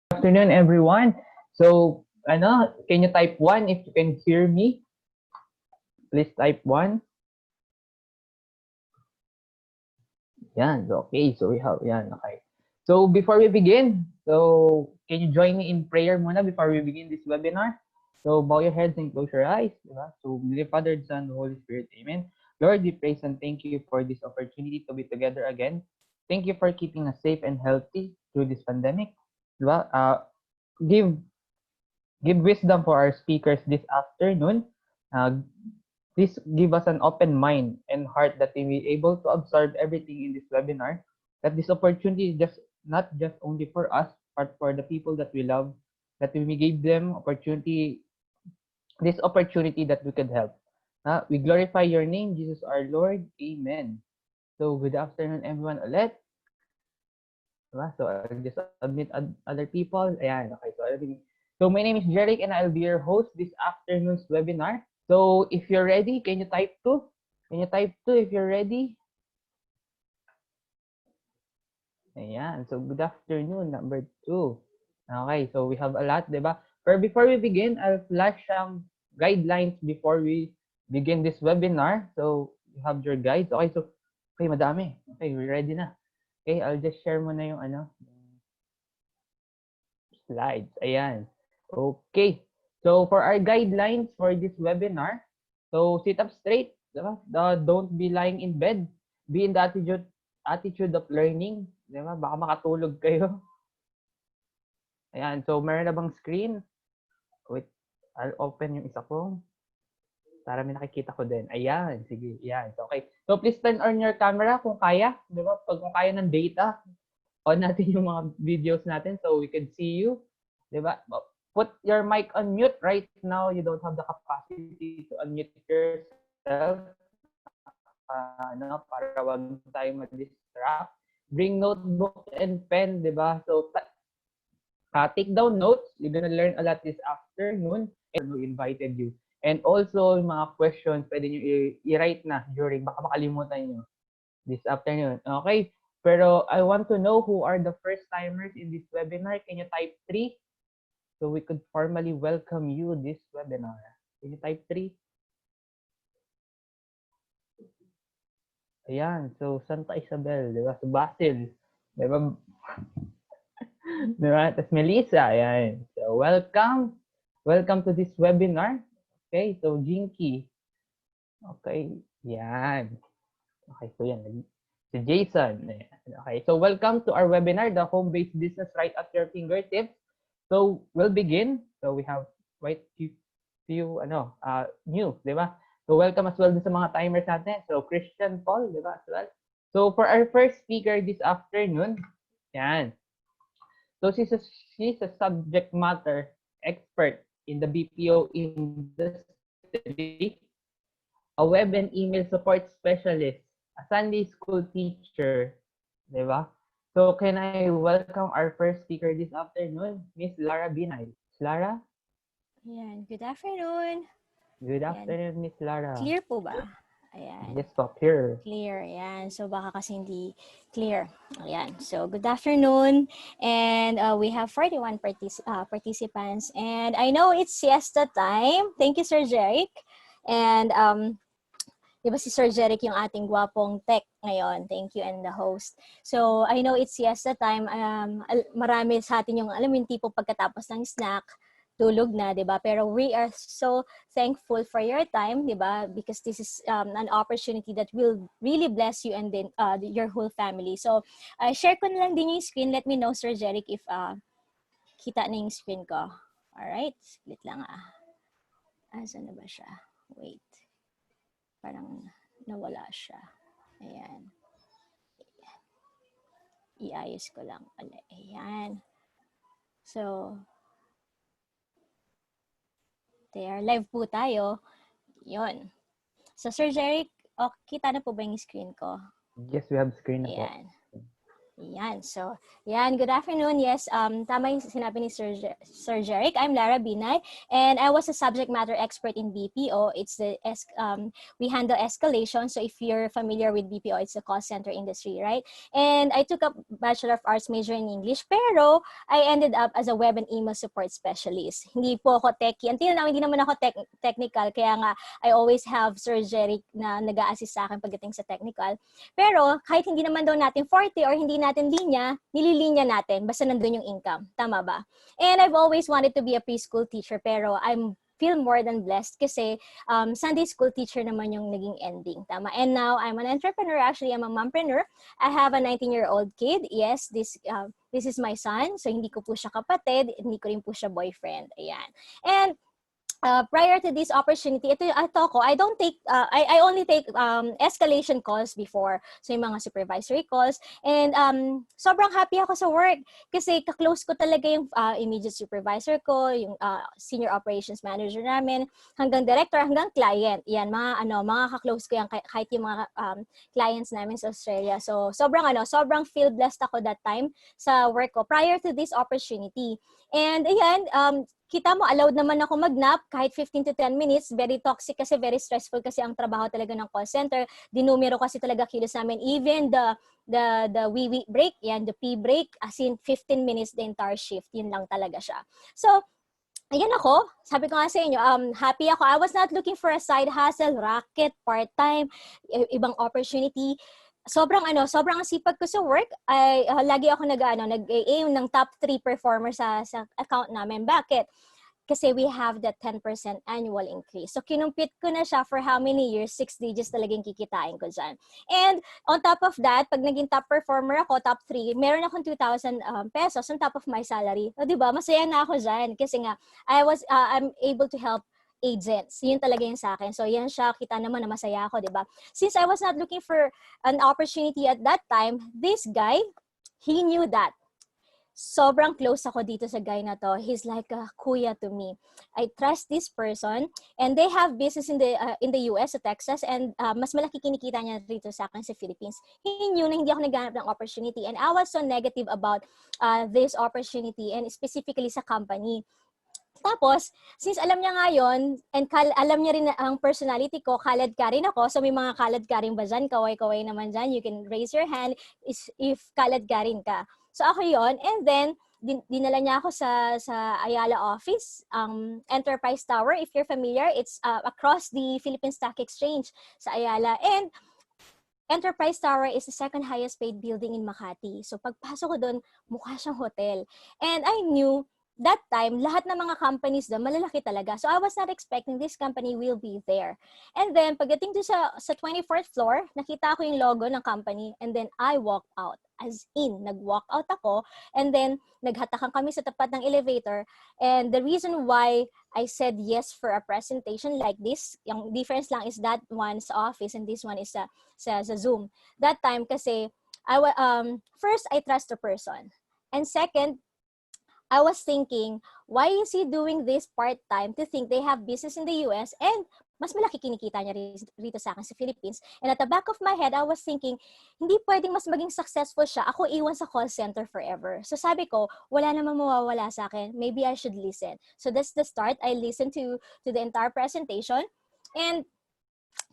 Afternoon, everyone. So, can you type one if you can hear me? Please type one. Yan, okay. So, we have, yan, okay. So, before we begin, can you join me in prayer muna before we begin this webinar? So, bow your heads and close your eyes. Diba? So, believe Father, Son, Holy Spirit, Amen. Lord, we praise and thank you for this opportunity to be together again. Thank you for keeping us safe and healthy through this pandemic. Diba? Give give wisdom for our speakers this afternoon. Uh, please give us an open mind and heart that we be able to absorb everything in this webinar. That this opportunity is just not just only for us, but for the people that we love. That we may give them this opportunity that we could help. We glorify your name, Jesus our Lord. Amen. So good afternoon, everyone ulit. Diba? So I'll just admit other people. Ayan, okay. So my name is Jeric and I'll be your host this afternoon's webinar. So if you're ready, can you type two? Can you type two if you're ready? Ayan. So good afternoon, number two. Okay, so we have a lot, diba? But before we begin, I'll flash some guidelines before we begin this webinar. So you have your guides. Okay, madami. Okay, we're ready na. Okay, I'll just share muna yung slides. Ayan. Okay. So for our guidelines for this webinar, so sit up straight. Diba? Don't be lying in bed. Be in the attitude of learning. Diba? Baka makatulog kayo. Ayan. So meron na bang screen? Wait. I'll open yung isa ko. Para may nakikita ko din. Ayan. Sige. Ayan. So, okay. So please turn on your camera kung kaya. Diba? Kung kaya ng data, on natin yung mga videos natin so we can see you. Diba? Put your mic on mute right now. You don't have the capacity to unmute yourself. Para wag tayo ma-distract. Bring notebook and pen, diba? So, take down notes. You're gonna learn a lot this afternoon and who invited you. And also, yung mga questions, pwede nyo i-write na during, baka makalimutan nyo this afternoon. Okay? Pero I want to know who are the first timers in this webinar. Can you type 3? So we could formally welcome you this webinar. Can you type 3? Ayan. So Santa Isabel, di ba? So Basil, di ba? Di ba? Tapos Melissa, ayan. So welcome. Welcome to this webinar. Okay, so Jinky. Okay, yan. Okay, so yan. Si Jason. Okay, so welcome to our webinar, the home-based business right at your fingertips. So we'll begin. So we have quite few new, di ba? So welcome as well sa mga timers natin. So Christian Paul, di ba, as well. So for our first speaker this afternoon, yan. So she's a subject matter expert in the BPO industry, a web and email support specialist, a Sunday school teacher, di ba? So can I welcome our first speaker this afternoon, Miss Lara Binay. Lara? Ayan, good afternoon. Good afternoon, Miss Lara. Clear po ba? Ayan. Yes, stop here. Clear, ayan. So baka kasi hindi clear. Ayan. So good afternoon. And we have 41 participants. And I know it's siesta time. Thank you, Sir Jeric. And di ba si Sir Jeric yung ating gwapong tech ngayon? Thank you and the host. So I know it's siesta time. Marami sa atin yung, alam mo yung tipo pagkatapos ng snack, tulog na, di ba? Pero we are so thankful for your time, di ba? Because this is an opportunity that will really bless you and then your whole family. So, share ko na lang din yung screen. Let me know, Sir Jeric, if kita na yung screen ko. Alright? Split lang Asan na ba siya? Wait. Parang nawala siya. Ayan. Iayos ko lang. Ayan. So, there, live po tayo. Yun. So, Sir Jeric, kita na po ba yung screen ko? Yes, we have screen na po. Ayan. Yan. So, yan. Good afternoon. Yes, tama yung sinabi ni Sir Jeric. I'm Lara Binay, and I was a subject matter expert in BPO. We handle escalation. So, if you're familiar with BPO, it's a call center industry, right? And I took a Bachelor of Arts major in English, pero I ended up as a web and email support specialist. Hindi po ako techie. Until now, hindi naman ako technical. Kaya nga, I always have Sir Jeric na nag-a-assist sa akin pagdating sa technical. Pero kahit hindi naman daw natin 40 or hindi natin linya, nililinya natin basta nandun yung income. Tama ba? And I've always wanted to be a preschool teacher pero I'm feel more than blessed kasi Sunday school teacher naman yung naging ending. Tama. And now I'm an entrepreneur. Actually, I'm a mompreneur. I have a 19-year-old kid. Yes, this is my son. So hindi ko po siya kapatid, hindi ko rin po siya boyfriend. Ayan. And prior to this opportunity, ito ko, I don't take, I only take escalation calls before. So yung mga supervisory calls. And sobrang happy ako sa work kasi kaklose ko talaga yung immediate supervisor ko, yung senior operations manager namin, hanggang director, hanggang client. Yan, mga kaklose ko yan kahit yung mga clients namin sa Australia. So sobrang feel blessed ako that time sa work ko prior to this opportunity. And ayan, kita mo, allowed naman ako mag-nap kahit 15 to 10 minutes. Very toxic kasi, very stressful kasi ang trabaho talaga ng call center. Dinumero kasi talaga kilos namin. Even the wee break, yan, the pee break, as in 15 minutes the entire shift. Yun lang talaga siya. So, ayan ako, sabi ko nga sa inyo, happy ako. I was not looking for a side hustle, racket, part-time, ibang opportunity. Sobrang sipag ko sa work. Ay lagi ako nag-aim ng top 3 performer sa account namin. Bakit? Kasi we have that 10% annual increase. So, kinumpit ko na siya for how many years? 6 digits talagang kikitain ko dyan. And on top of that, pag naging top performer ako, top 3, meron akong 2,000 pesos on top of my salary. O, diba? Masaya na ako dyan. Kasi nga, I'm able to help agents. Yun talaga yung sa akin. So, yan siya. Kita naman na masaya ako, diba? Since I was not looking for an opportunity at that time, this guy, he knew that. Sobrang close ako dito sa guy na to. He's like a kuya to me. I trust this person and they have business in the US, sa Texas, and mas malaki kinikita niya dito sa akin sa Philippines. He knew na hindi ako naghanap ng opportunity and I was so negative about this opportunity and specifically sa company. Tapos, since alam niya nga yun, and alam niya rin ang personality ko, kalad ka rin ako. So, may mga kalad ka rin ba dyan? Kaway-kaway naman dyan. You can raise your hand if kalad ka rin ka. So, ako yon. And then, dinala niya ako sa Ayala office, Enterprise Tower. If you're familiar, it's across the Philippine Stock Exchange sa Ayala. And Enterprise Tower is the second highest paid building in Makati. So, pagpasok ko doon, mukha siyang hotel. And I knew that time, lahat ng mga companies doon, malalaki talaga. So, I was not expecting this company will be there. And then, pagdating doon sa 24th floor, nakita ko yung logo ng company and then I walked out. As in, nag-walk out ako and then naghatakan kami sa tapat ng elevator. And the reason why I said yes for a presentation like this, yung difference lang is that one's office and this one is sa Zoom. That time kasi, first, I trust the person. And second, I was thinking, why is he doing this part-time to think they have business in the US and mas malaki kinikita niya rito sa akin sa Philippines. And at the back of my head, I was thinking, hindi pwedeng mas maging successful siya. Ako iwan sa call center forever. So sabi ko, wala namang mawawala sa akin. Maybe I should listen. So that's the start. I listened to the entire presentation. And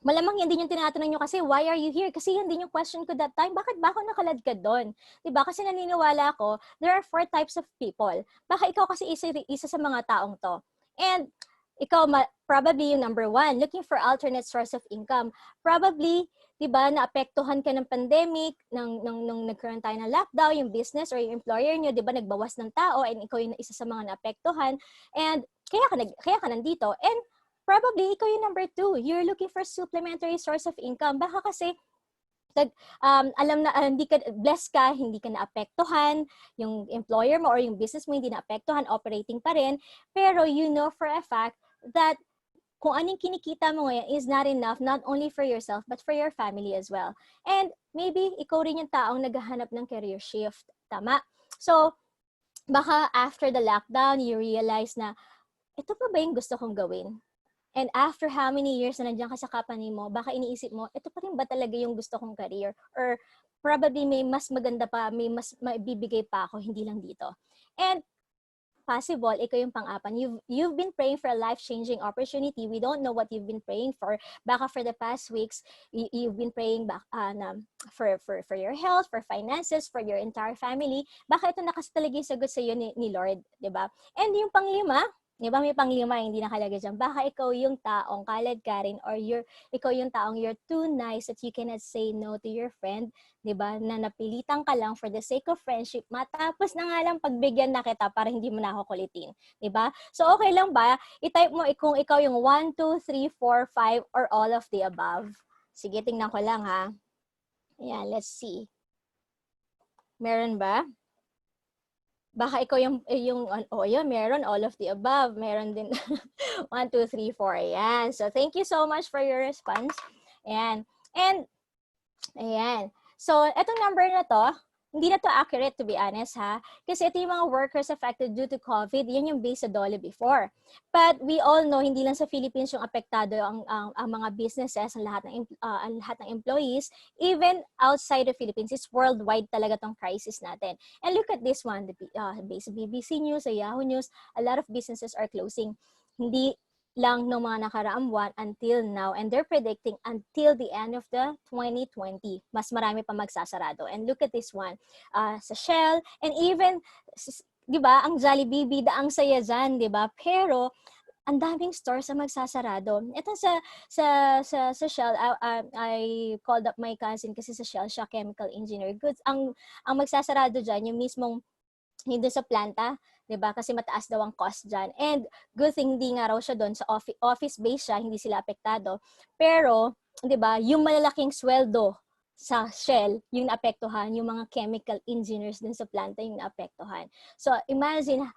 malamang yan din yung tinatanong nyo kasi, why are you here? Kasi yan din yung question ko that time, bakit ba ako nakalad ka doon? Diba? Kasi naniniwala ako, there are 4 types of people. Baka ikaw kasi isa sa mga taong to. And ikaw, probably yung number 1, looking for alternate source of income. Probably, diba, naapektuhan ka ng pandemic, nung nagkaroon tayo ng lockdown, yung business or yung employer nyo, diba, nagbawas ng tao, and ikaw yung isa sa mga naapektuhan. And kaya ka nandito. And probably, ikaw yung number 2. You're looking for supplementary source of income. Baka kasi, alam na, hindi ka, blessed ka, hindi ka naapektuhan, yung employer mo or yung business mo hindi naapektuhan, operating pa rin. Pero you know for a fact that kung anong kinikita mo ngayon is not enough, not only for yourself, but for your family as well. And maybe, ikaw rin yung taong naghahanap ng career shift. Tama? So, baka after the lockdown, you realize na, ito pa ba yung gusto kong gawin? And after how many years na nandiyan ka sa company mo, baka iniisip mo, ito pa rin ba talaga yung gusto kong career? Or probably may mas maganda pa, may mas maibibigay pa ako, hindi lang dito. And possible, ikaw yung pang-apat. You've been praying for a life-changing opportunity. We don't know what you've been praying for. Baka for the past weeks, you've been praying for your health, for finances, for your entire family. Baka ito talaga yung sagot sa iyo ni Lord, di ba? And yung panglima, di ba may panglima hindi nakalagay dyan. Baka ikaw yung taong kalad ka rin, or ikaw yung taong you're too nice that you cannot say no to your friend, di ba? Na napilitan ka lang for the sake of friendship, matapos na nga lang pagbigyan na kita para hindi mo na ako kulitin, di ba? So okay lang ba? I-type mo kung ikaw yung 1, 2, 3, 4, 5, or all of the above. Sige, tingnan ko lang ha. Ayan, let's see. Meron ba? Baka ikaw yung meron all of the above. Meron din 1, 2, 3, 4. Ayan. So, thank you so much for your response. Ayan. And, ayan. So, etong number na to, hindi na to accurate to be honest ha. Kasi ito yung mga workers affected due to COVID, yan yung base sa DOLE before. But we all know, hindi lang sa Philippines yung apektado ang mga businesses, ang lahat ng employees, even outside the Philippines, it's worldwide talaga tong crisis natin. And look at this one, base sa BBC News, sa Yahoo News, a lot of businesses are closing. Hindi lang ng mga nakaraang buwan until now, and they're predicting until the end of the 2020 mas marami pa magsasarado. And look at this one, sa Shell, and even di ba ang Jollibee, ang saya dyan, di ba? Pero ang daming stores na magsasarado. Ito sa Shell, I called up my cousin kasi sa Shell siya chemical engineer. Goods ang magsasarado dyan yung mismong hindi sa planta, 'di ba? Kasi mataas daw ang cost diyan. And good thing hindi nga raw siya doon sa office base siya, hindi sila apektado. Pero, 'di ba, yung malalaking sweldo sa Shell, yung naapektuhan, yung mga chemical engineers din sa planta yung naapektuhan. So, imagine,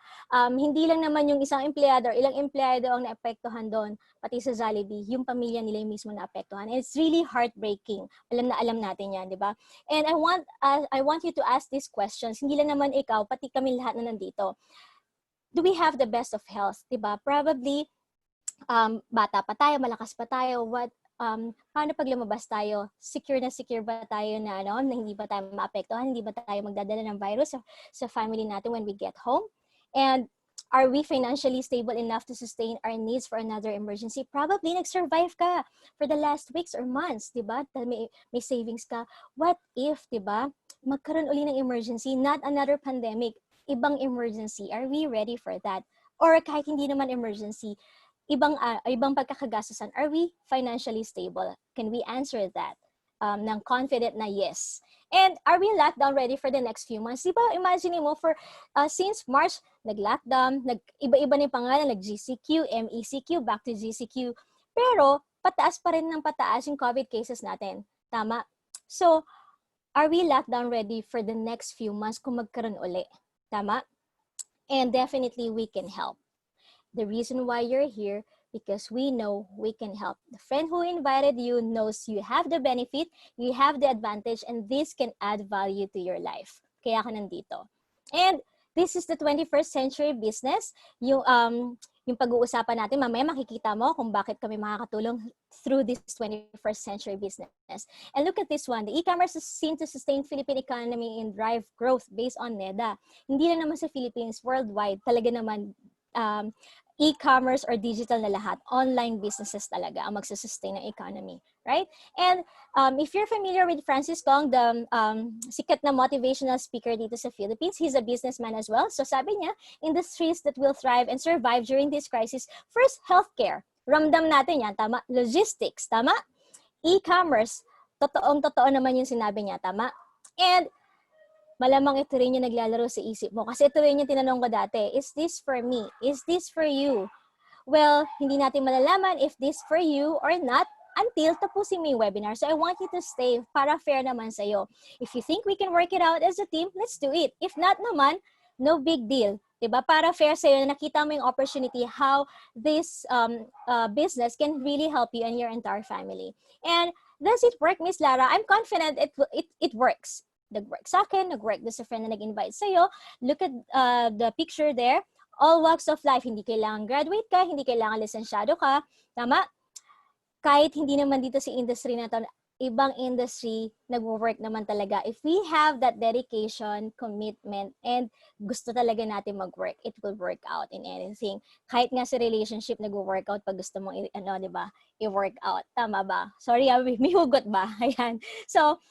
hindi lang naman yung isang empleyado or ilang empleyado ang naapektuhan doon, pati sa Jollibee, yung pamilya nila yung mismo naapektuhan. And it's really heartbreaking. Alam natin yan, di ba? And I want you to ask these questions. Hindi lang naman ikaw, pati kami lahat na nandito. Do we have the best of health? Di ba? Probably, bata pa tayo, malakas pa tayo, paano pag lumabas tayo? Secure ba tayo na hindi ba tayo maapektuhan, hindi ba tayo magdadala ng virus sa family natin when we get home? And are we financially stable enough to sustain our needs for another emergency? Probably nag-survive ka for the last weeks or months, di ba? May savings ka. What if, di ba, magkaroon uli ng emergency, not another pandemic, ibang emergency? Are we ready for that? Or kahit hindi naman emergency, ibang pagkakagastusan, are we financially stable? Can we answer that ng confident na yes? And are we lockdown ready for the next few months? Diba, imagine mo, since March, nag-lockdown, iba-iba na yung pangalan, nag-GCQ, MECQ, back to GCQ. Pero, pataas pa rin ng pataas yung COVID cases natin. Tama? So, are we lockdown ready for the next few months kung magkaroon uli? Tama? And definitely, we can help. The reason why you're here, because we know we can help. The friend who invited you knows you have the benefit, you have the advantage, and this can add value to your life. Kaya ka nandito. And this is the 21st century business. Yung pag-uusapan natin, mamaya makikita mo kung bakit kami makakatulong through this 21st century business. And look at this one. The e-commerce is seen to sustain Philippine economy and drive growth based on NEDA. Hindi na naman sa Philippines, worldwide, talaga naman e-commerce or digital na lahat, online businesses talaga ang magsusustain ng economy, right? And if you're familiar with Francis Kong, the sikat na motivational speaker dito sa Philippines, he's a businessman as well. So sabi niya, industries that will thrive and survive during this crisis, first, healthcare. Ramdam natin yan, tama? Logistics, tama? E-commerce, totoo naman yung sinabi niya, tama? And malamang ito rin yung naglalaro sa isip mo. Kasi ito rin yung tinanong ko dati, is this for me? Is this for you? Well, hindi natin malalaman if this for you or not until tapusin mo yung webinar. So I want you to stay para fair naman sa'yo. If you think we can work it out as a team, let's do it. If not naman, no big deal. Diba? Para fair sa'yo na nakita mo yung opportunity how this business can really help you and your entire family. And does it work, Miss Lara? I'm confident it works. Nag-work sa akin, nag-work doon sa friend na nag-invite sa'yo. Look at the picture there. All walks of life. Hindi kailangan graduate ka, hindi kailangan lisensyado ka. Tama? Kahit hindi naman dito sa industry na to, ibang industry, nagwo-work naman talaga. If we have that dedication, commitment, and gusto talaga natin mag-work, it will work out in anything. Kahit nga sa relationship, nagwo-work out pag gusto mong, di ba, i-work out. Tama ba? Sorry, may hugot ba? Ayan. So,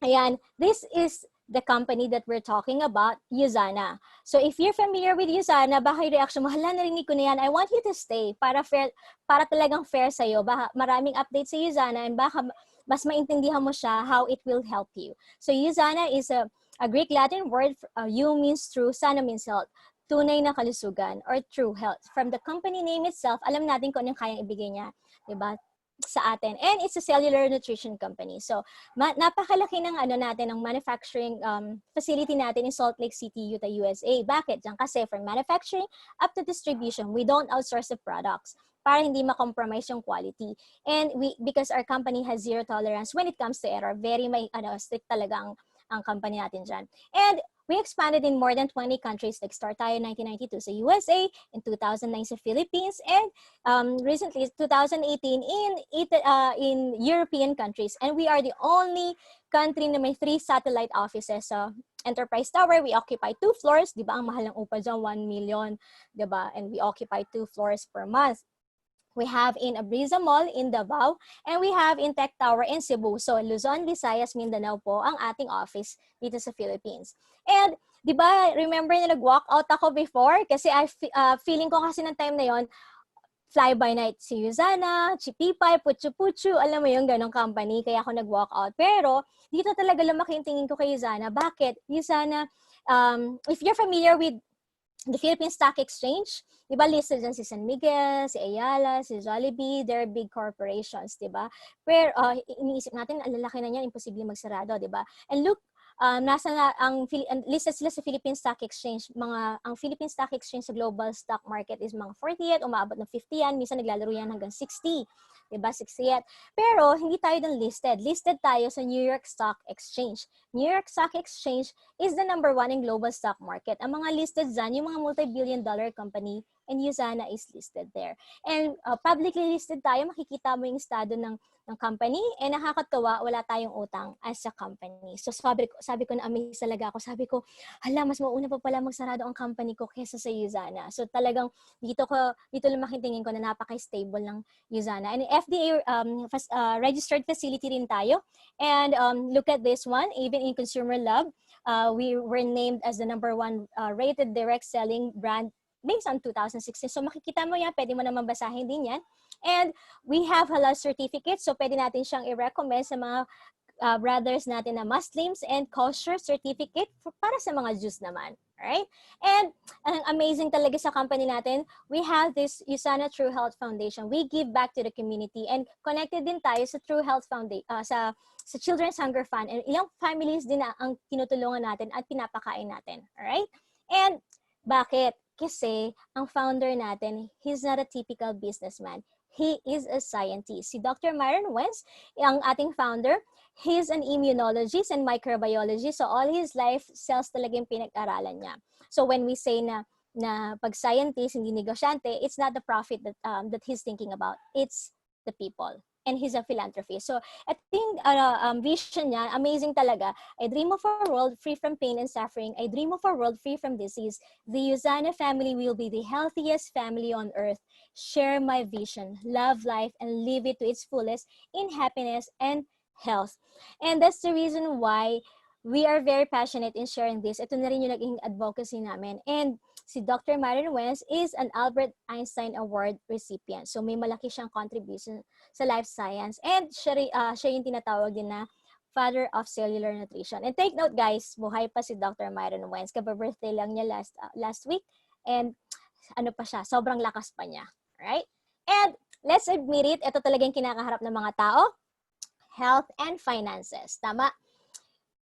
ayan, this is the company that we're talking about, Usana. So if you're familiar with Usana, baka yung reaction mo, hala, narinig ko na yan, I want you to stay para fair, para talagang fair sa'yo. Baka maraming updates sa Usana and baka mas maintindihan mo siya how it will help you. So Usana is a Greek Latin word, you means true, sana means health. Tunay na kalusugan or true health. From the company name itself, alam natin kung anong kayang ibigay niya, diba, sa atin. And it's a cellular nutrition company. So, napakalaki ng natin, ng manufacturing facility natin in Salt Lake City, Utah, USA. Bakit? Diyan kasi from manufacturing up to distribution, we don't outsource the products para hindi ma-compromise yung quality. And because our company has zero tolerance when it comes to error, very strict talaga ang company natin dyan. And we expanded in more than 20 countries, like start tayo 1992 sa USA, in 2009 sa Philippines, and recently 2018 in European countries. And we are the only country na may 3 satellite offices. So Enterprise Tower, we occupy 2 floors, di ba ang mahal ng upa dyan, 1 million, di ba? And we occupy 2 floors per month. We have in Abriza Mall in Davao, and we have in Tech Tower in Cebu. So Luzon, Visayas, Mindanao po ang ating office dito sa Philippines. And di ba, remember na nag-walk out ako before? Kasi feeling ko kasi ng time na yon, fly by night si Usana, Chipipay, Puchu Puchu, alam mo yung ganong company, kaya ako nag-walk out. Pero dito talaga lumaki yung tingin ko kay Usana. Bakit? Usana, if you're familiar with the Philippine Stock Exchange, di ba, listed dyan si San Miguel, si Ayala, si Jollibee, they're big corporations, di ba? Pero iniisip natin, ang lalaki na niyan, imposible magsarado, di ba? And look, listed sila sa Philippine Stock Exchange. Ang Philippine Stock Exchange sa global stock market is mga 48, umaabot ng 50 yan, minsan naglalaro yan hanggang 60. Diba? 68. Pero hindi tayo dun listed. Listed tayo sa New York Stock Exchange. New York Stock Exchange is the number 1 in global stock market. Ang mga listed dyan, yung mga multi-billion-dollar company, and Usana is listed there. And publicly listed tayo, makikita mo yung estado ng company, and nakakatawa, wala tayong utang as a company. So sabi ko na amaze talaga ako. Sabi ko, hala, mas mauna pa pala magsarado ang company ko kesa sa Usana. So talagang dito lumaking tingin ko na napaka-stable ng Usana. And FDA registered facility rin tayo. And look at this one, even in Consumer Lab, we were named as the number 1 rated direct selling brand based on 2016. So makikita mo yan, pwede mo naman basahin din yan. And we have halal certificates, so pwede natin siyang i-recommend sa mga brothers natin na Muslims, and kosher certificate para sa mga Jews naman. Alright? And ang amazing talaga sa company natin, we have this Usana True Health Foundation. We give back to the community, and connected din tayo sa True Health Foundation, sa Children's Hunger Fund, and ilang families din na ang tinutulungan natin at pinapakain natin. Alright? And bakit? Kasi ang founder natin, he's not a typical businessman. He is a scientist. Si Dr. Myron Wentz, ang ating founder, he's an immunologist and microbiologist. So all his life, cells talaga yung pinag-aralan niya. So when we say na pag scientist, hindi negosyante, it's not the profit that he's thinking about. It's the people. And he's a philanthropist. So I think vision niya, amazing talaga. I dream of a world free from pain and suffering. I dream of a world free from disease. The Usana family will be the healthiest family on earth. Share my vision, love life, and live it to its fullest in happiness and health. And that's the reason why we are very passionate in sharing this. Ito na rin yung naging advocacy namin. And si Dr. Myron Wentz is an Albert Einstein Award recipient. So may malaki siyang contribution sa life science. And siya yung tinatawag din na Father of Cellular Nutrition. And take note guys, buhay pa si Dr. Myron Wentz. Kaba-birthday lang niya last week. And ano pa siya, sobrang lakas pa niya. Right? And let's admit it, ito talagang kinakaharap ng mga tao, health and finances. Tama?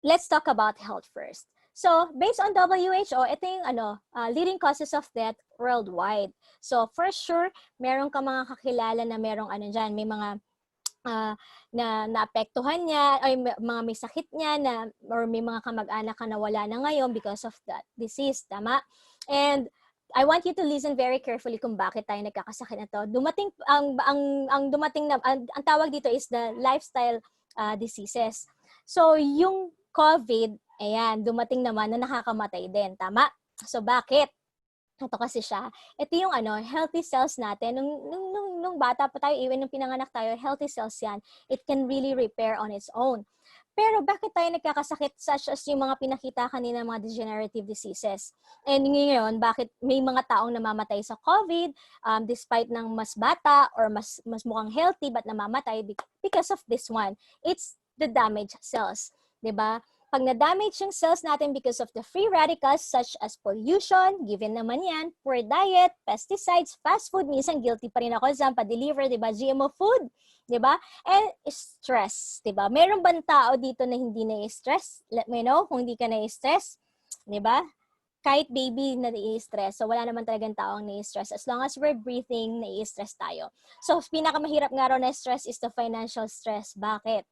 Let's talk about health first. So, based on WHO, ito yung leading causes of death worldwide. So, for sure, meron ka mga kakilala na merong dyan, may mga na naapektuhan niya, ay mga may sakit niya, or may mga kamag-anak ka na wala na ngayon because of that disease, tama? And I want you to listen very carefully kung bakit tayo nagkakasakit na to. Dumating, ang tawag dito is the lifestyle diseases. So, yung COVID, ayan, dumating naman na nakakamatay din. Tama? So, bakit? Ito kasi siya. Ito yung healthy cells natin. Nung bata pa tayo, even nung pinanganak tayo, healthy cells yan. It can really repair on its own. Pero bakit tayo nagkakasakit such as yung mga pinakita kanina mga degenerative diseases? And ngayon, bakit may mga taong namamatay sa COVID despite ng mas bata or mas mukhang healthy but namamatay because of this one? It's the damaged cells. 'Di ba? Pag na-damage yung cells natin because of the free radicals such as pollution, given naman yan, poor diet, pesticides, fast food, minsan guilty pa rin ako sa pa-deliver, di ba? GMO food, di ba? And stress, di ba? Meron bang tao dito na hindi na-stress? Let me know kung hindi ka na-stress, di ba? Kahit baby na na-stress, so wala naman talagang taong na-stress. As long as we're breathing, na-stress tayo. So, pinakamahirap nga raw na stress is the financial stress. Bakit?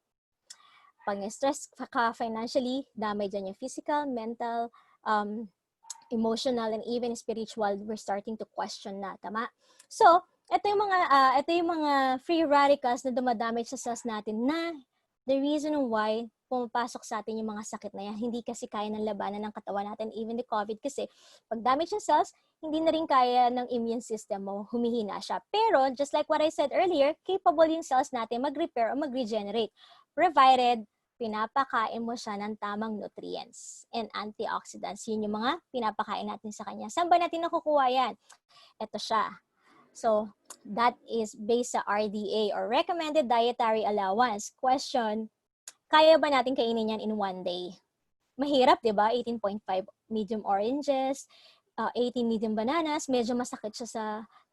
Pag na-stress ka financially, damage dyan yung physical, mental, emotional, and even spiritual. We're starting to question na, tama? So, ito yung mga free radicals na dumadamage sa cells natin na the reason why pumapasok sa atin yung mga sakit na yan. Hindi kasi kaya ng labanan ng katawan natin, even the COVID, kasi pag damage yung cells, hindi na rin kaya ng immune system mo, humihina siya. Pero, just like what I said earlier, capable yung cells natin mag-repair o mag-regenerate, provided pinapakain mo siya ng tamang nutrients and antioxidants. Yun yung mga pinapakain natin sa kanya. Saan ba natin nakukuha yan? Ito siya. So, that is based sa RDA or Recommended Dietary Allowance. Question, kaya ba natin kainin yan in one day? Mahirap, di ba? 18.5 medium oranges, 18 medium bananas, medyo masakit siya sa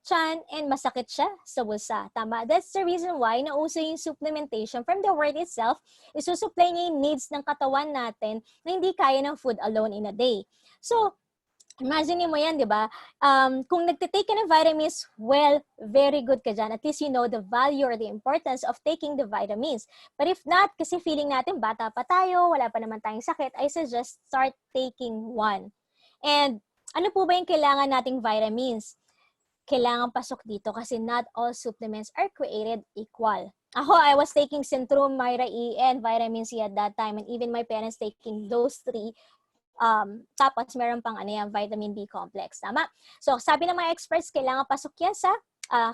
tiyan, and masakit siya sa bulsa. Tama? That's the reason why nauso yung supplementation from the word itself. Isusupply niya yung needs ng katawan natin na hindi kaya ng food alone in a day. So, imagine mo yan, di ba? Kung nagtitake ka ng vitamins, well, very good ka dyan. At least you know the value or the importance of taking the vitamins. But if not, kasi feeling natin bata pa tayo, wala pa naman tayong sakit, I suggest start taking one. And ano po ba yung kailangan nating vitamins? Kailangan pasok dito kasi not all supplements are created equal. Ako, I was taking Centrum, Myra E, and Vitamin C at that time, and even my parents taking those three. Tapos meron pang vitamin B complex. Tama? So, sabi ng mga experts, kailangan pasok yan sa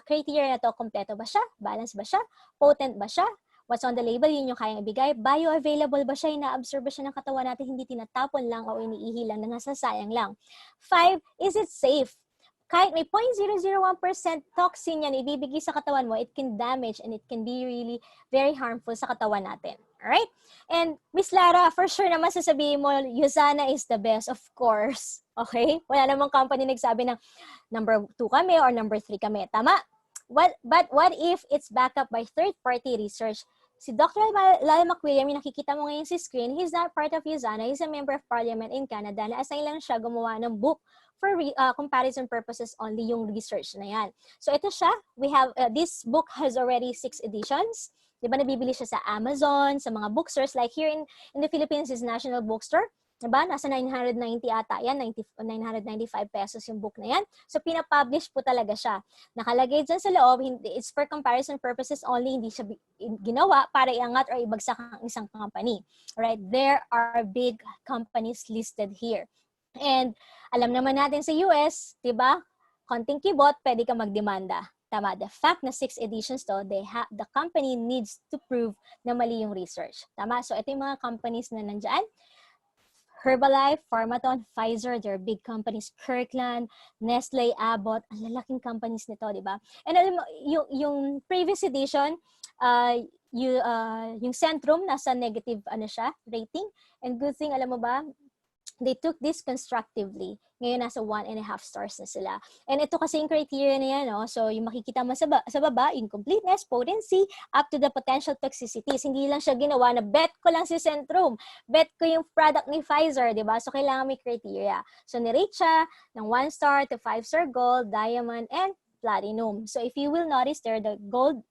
criteria na to. Kompleto ba siya? Balance ba siya? Potent ba siya? What's on the label, yun yung kayang ibigay. Bioavailable ba siya? Ina-absorb ba siya ng katawan natin? Hindi tinatapon lang o iniihi lang na nasasayang lang. 5, is it safe? Kahit may 0.001% toxin yan ibibigay sa katawan mo, it can damage and it can be really very harmful sa katawan natin. Alright? And Miss Lara, for sure naman sasabihin mo, Usana is the best, of course. Okay? Wala namang company nagsabi ng number 2 kami or number 3 kami. Tama? But what if it's backed up by third-party research? Si Dr. Lyle McWilliam, yung nakikita mo ngayon sa screen, he's not part of Usana. He's a member of parliament in Canada. Na-assign lang siya gumawa ng book for comparison purposes only yung research na yan. So ito siya. We have, this book has already 6 editions. Diba nabibili siya sa Amazon, sa mga bookstores. Like here in the Philippines is National Bookstore. Diba? Nasa 990 ata yan, 995 pesos yung book na yan. So, pinapublish po talaga siya. Nakalagay dyan sa loob, it's for comparison purposes only, hindi siya ginawa para iangat or ibagsak ang isang company. Right? There are big companies listed here. And alam naman natin sa US, diba? Konting kibot, pwede ka magdemanda. Tama, the fact na 6 editions to, the company needs to prove na mali yung research. Tama, so ito yung mga companies na nandyan. Herbalife, Pharmaton, Pfizer, they're big companies. Kirkland, Nestle, Abbott, ang lalaking companies nito, di ba? And alam mo, yung previous edition, yung Centrum, nasa negative siya, rating. And good thing, alam mo ba, they took this constructively. Ngayon, nasa 1.5 stars na sila. And ito kasi yung criteria na yan, no? So, yung makikita mo sa baba, yung completeness, potency, up to the potential toxicities. Hindi lang siya ginawa na bet ko lang si Centrum. Bet ko yung product ni Pfizer, di ba? So, kailangan may criteria. So, nirate siya ng 1 star to 5 star gold, diamond, and platinum. So, if you will notice there, the gold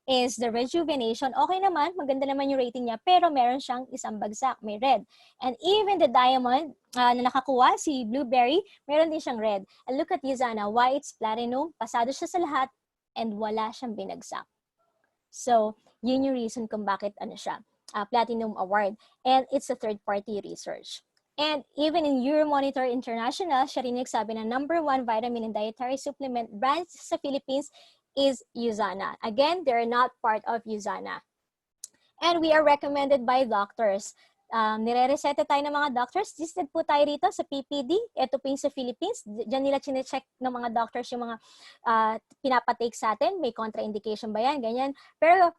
is the rejuvenation. Okay naman, maganda naman yung rating niya, pero meron siyang isang bagsak, may red. And even the diamond na nakakuha, si Blueberry, meron din siyang red. And look at Usana, why it's platinum, pasado siya sa lahat, and wala siyang binagsak. So, yun yung reason kung bakit Platinum Award. And it's a third-party research. And even in Euromonitor International, siya rin nagsabi na #1 vitamin and dietary supplement brand sa Philippines is USANA. Again, they're not part of USANA. And we are recommended by doctors. Nire-reseta tayo ng mga doctors. Listed po tayo rito sa PPD. Ito po yung sa Philippines. Diyan nila chinecheck ng mga doctors yung mga pinapatake sa atin. May contraindication ba yan? Ganyan. Pero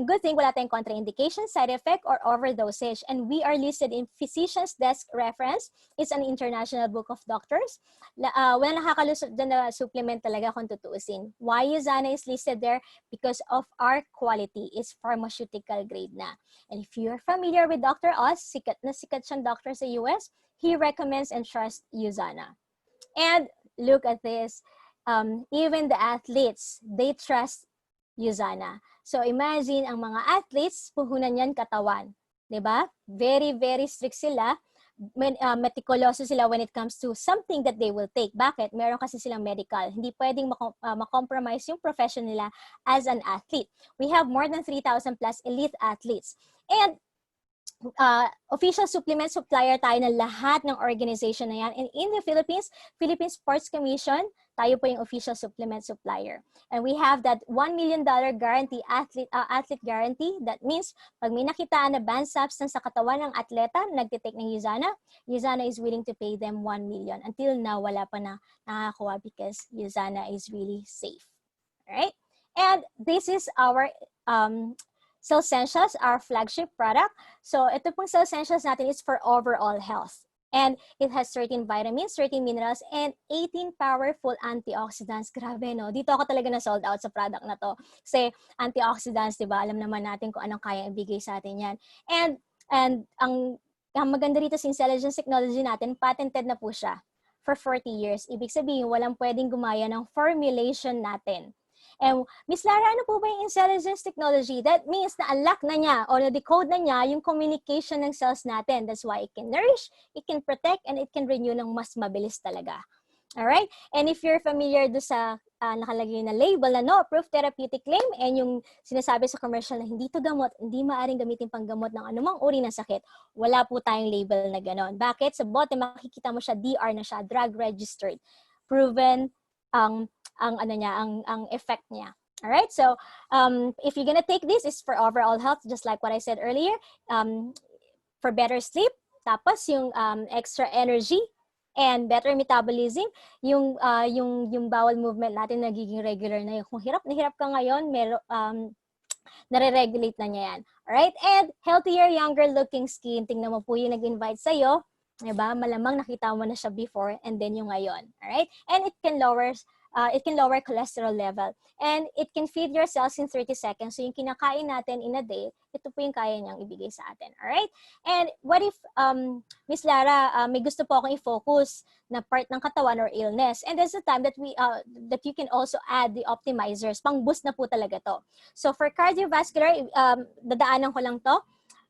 good thing, wala tayong contraindication, side effect, or overdosage. And we are listed in Physician's Desk Reference. It's an international book of doctors. Wala nakakalusot dyan na supplement talaga kung tutuusin. Why USANA is listed there? Because of our quality. It's pharmaceutical grade na. And if you're familiar with Dr. Oz, sikat na sikat siyang doctor sa US, he recommends and trusts USANA. And look at this. Even the athletes, they trust USANA. So imagine ang mga athletes, puhunan yan katawan. 'Di ba? Very, very strict sila. Meticuloso sila when it comes to something that they will take. Bakit? Meron kasi silang medical. Hindi pwedeng makompromise yung profession nila as an athlete. We have more than 3,000 plus elite athletes. And official supplement supplier tayo ng lahat ng organization na yan. And in the Philippines, Philippine Sports Commission, tayo po yung official supplement supplier. And we have that $1 million guarantee, athlete guarantee. That means, pag may nakitaan na banned substance sa katawan ng atleta na nagtitake ng USANA is willing to pay them 1 million. Until now, wala pa na nakakuha because USANA is really safe. Alright? And this is our Cellsentials, our flagship product. So ito pong Cellsentials natin is for overall health. And it has 13 vitamins, 13 minerals, and 18 powerful antioxidants. Grabe, no? Dito ako talaga na sold out sa product na to. Kasi antioxidants, di ba? Alam naman natin kung anong kaya ibigay sa atin yan. And ang maganda rito sa intelligence technology natin, patented na po siya for 40 years. Ibig sabihin, walang pwedeng gumaya ng formulation natin. And Miss Lara, ano po ba yung intelligence technology? That means na-unlock na niya o na-decode na niya yung communication ng cells natin. That's why it can nourish, it can protect, and it can renew ng mas mabilis talaga. Alright? And if you're familiar do sa nakalagay na label na no approved therapeutic claim and yung sinasabi sa commercial na hindi to gamot, hindi maaring gamitin pang gamot ng anumang uri ng sakit, wala po tayong label na ganon. Bakit? Sa bote makikita mo siya, DR na siya, drug registered, proven ang effect niya. All right, so if you're gonna take this, it's for overall health, just like what I said earlier, for better sleep, tapos yung extra energy and better metabolism, yung bowel movement natin nagiging regular na yun. Kung hirap na hirap ka ngayon, nare-regulate na niya yan. All right, and healthier, younger looking skin, tingnan mo po yung nag-invite sa'yo, diba? Malamang nakita mo na siya before and then yung ngayon. All right, and it can lower cholesterol level. And it can feed your cells in 30 seconds. So yung kinakain natin in a day, ito po yung kaya niyang ibigay sa atin. Alright? And what if, Miss Lara, may gusto po akong i-focus na part ng katawan or illness. And there's a time that that you can also add the optimizers. Pang-boost na po talaga to. So for cardiovascular, dadaanan ko lang to.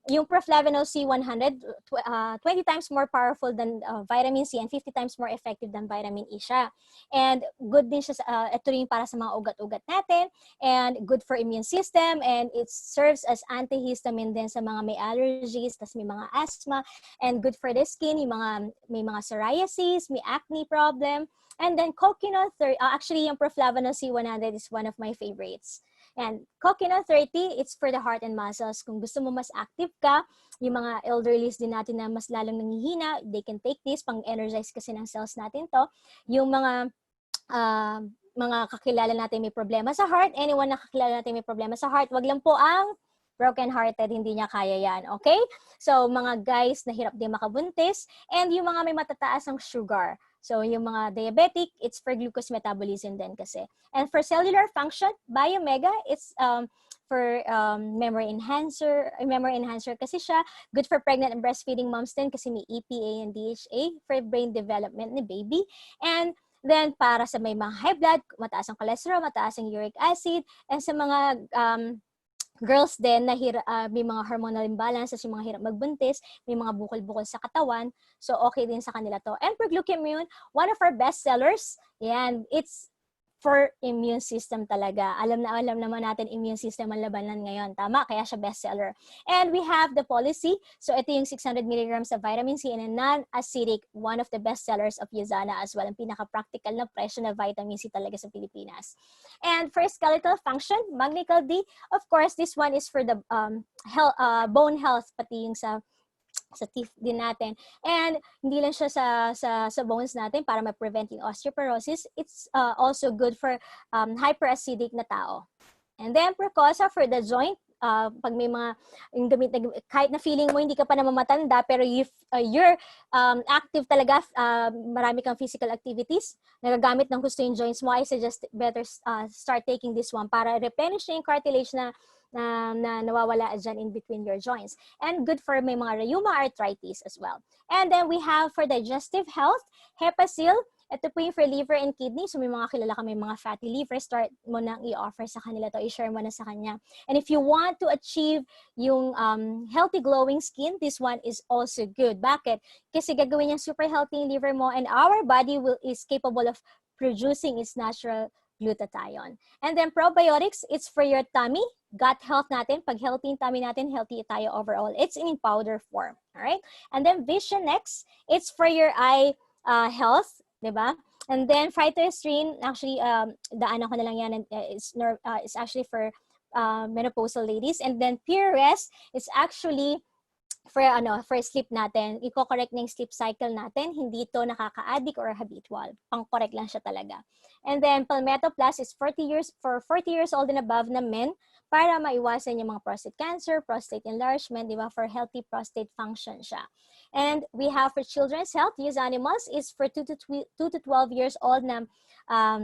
Yung Proflavino C100, 20 times more powerful than vitamin C and 50 times more effective than vitamin E siya. And good din siya, ito rin para sa mga ugat-ugat natin, and good for immune system, and it serves as antihistamine din sa mga may allergies, tas may mga asthma, and good for the skin, yung may mga psoriasis, may acne problem. And then coconut, actually yung Proflavino C100 is one of my favorites. And coconut 30, it's for the heart and muscles. Kung gusto mo mas active ka, yung mga elderlies din natin na mas lalong nanghihina, they can take this, pang-energize kasi ng cells natin to. Yung mga kakilala natin may problema sa heart, anyone na kakilala natin may problema sa heart, wag lang po ang broken-hearted, hindi niya kaya yan, okay? So, mga guys na hirap din makabuntis, and yung mga may matataas ang sugar. So, yung mga diabetic, it's for glucose metabolism din kasi. And for cellular function, Biomega, it's for memory enhancer kasi siya. Good for pregnant and breastfeeding moms din kasi may EPA and DHA for brain development ni baby. And then, para sa may mga high blood, mataas ang cholesterol, mataas ang uric acid, and sa mga girls din na may mga hormonal imbalances, yung mga hirap magbuntis, may mga bukol-bukol sa katawan, so okay din sa kanila to. And for Glucamune, one of our best sellers, yan, it's for immune system talaga. Alam naman natin immune system ang labanan ngayon. Tama? Kaya siya bestseller. And we have the policy. So ito yung 600 milligrams of vitamin C and a non-acidic, one of the bestsellers of Yuzana as well. Ang pinaka-practical na presyo na vitamin C talaga sa Pilipinas. And for skeletal function, Magnical D, of course, this one is for the bone health, pati yung sa teeth din natin. And hindi lang siya sa bones natin para ma-prevent yung osteoporosis. It's also good for hyperacidic na tao. And then Precosa for the joint. Pag may mga yung gamit na kahit na feeling mo hindi ka pa namamatanda pero you're active talaga, marami kang physical activities, nagagamit ng gusto yung joints mo, I suggest better start taking this one para replenish yung cartilage na nawawala dyan in between your joints. And good for may mga rheuma arthritis as well. And then we have for digestive health, Hepasil. Ito po yung for liver and kidney. So may mga kilala ka, may mga fatty liver, start mo nang i-offer sa kanila to, i-share mo na sa kanya. And if you want to achieve yung healthy glowing skin, this one is also good. Bakit? Kasi gagawin niya super healthy yung liver mo and our body is capable of producing its natural glutathione. And then probiotics, it's for your tummy, gut health natin. Pag healthy yung tummy natin, healthy tayo overall. It's in powder form. All right? And then Vision X, it's for your eye health. Diba? And then phytoestrogen, actually, daanan ko na lang yan, it's actually for menopausal ladies. And then Pure Rest, it's actually for sleep natin. Iko-correct na yung sleep cycle natin. Hindi ito nakaka-addict or habitual. Pang-correct lang siya talaga. And then Palmetto Plus is 40 years old and above na men para maiwasan yung mga prostate cancer, prostate enlargement, di ba? For healthy prostate function siya. And we have for children's health, Use Animals is for 2 to 12 years old na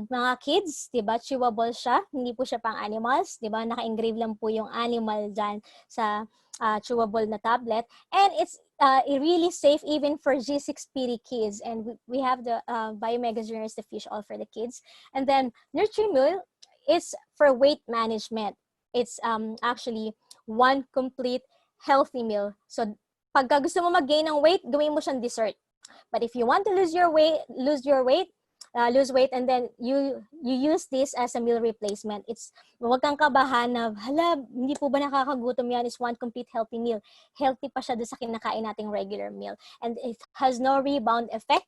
mga kids, di ba? Chewable siya. Hindi po siya pang animals, di ba? Naka-engrave lang po yung animal dyan sa chewable na tablet. And it's really safe even for G6PD kids. And we have the Biomega Juniors, the fish oil for the kids. And then Nutrimule is for weight management. It's actually one complete healthy meal. So pagka gusto mo mag-gain ng weight, gawin mo siyang dessert. But if you want to lose weight, and then you use this as a meal replacement. It's huwag kang kabahan na hala, hindi po ba nakakagutom yan? It's one complete healthy meal. Healthy pa siya doon sa kinakain nating regular meal. And it has no rebound effect.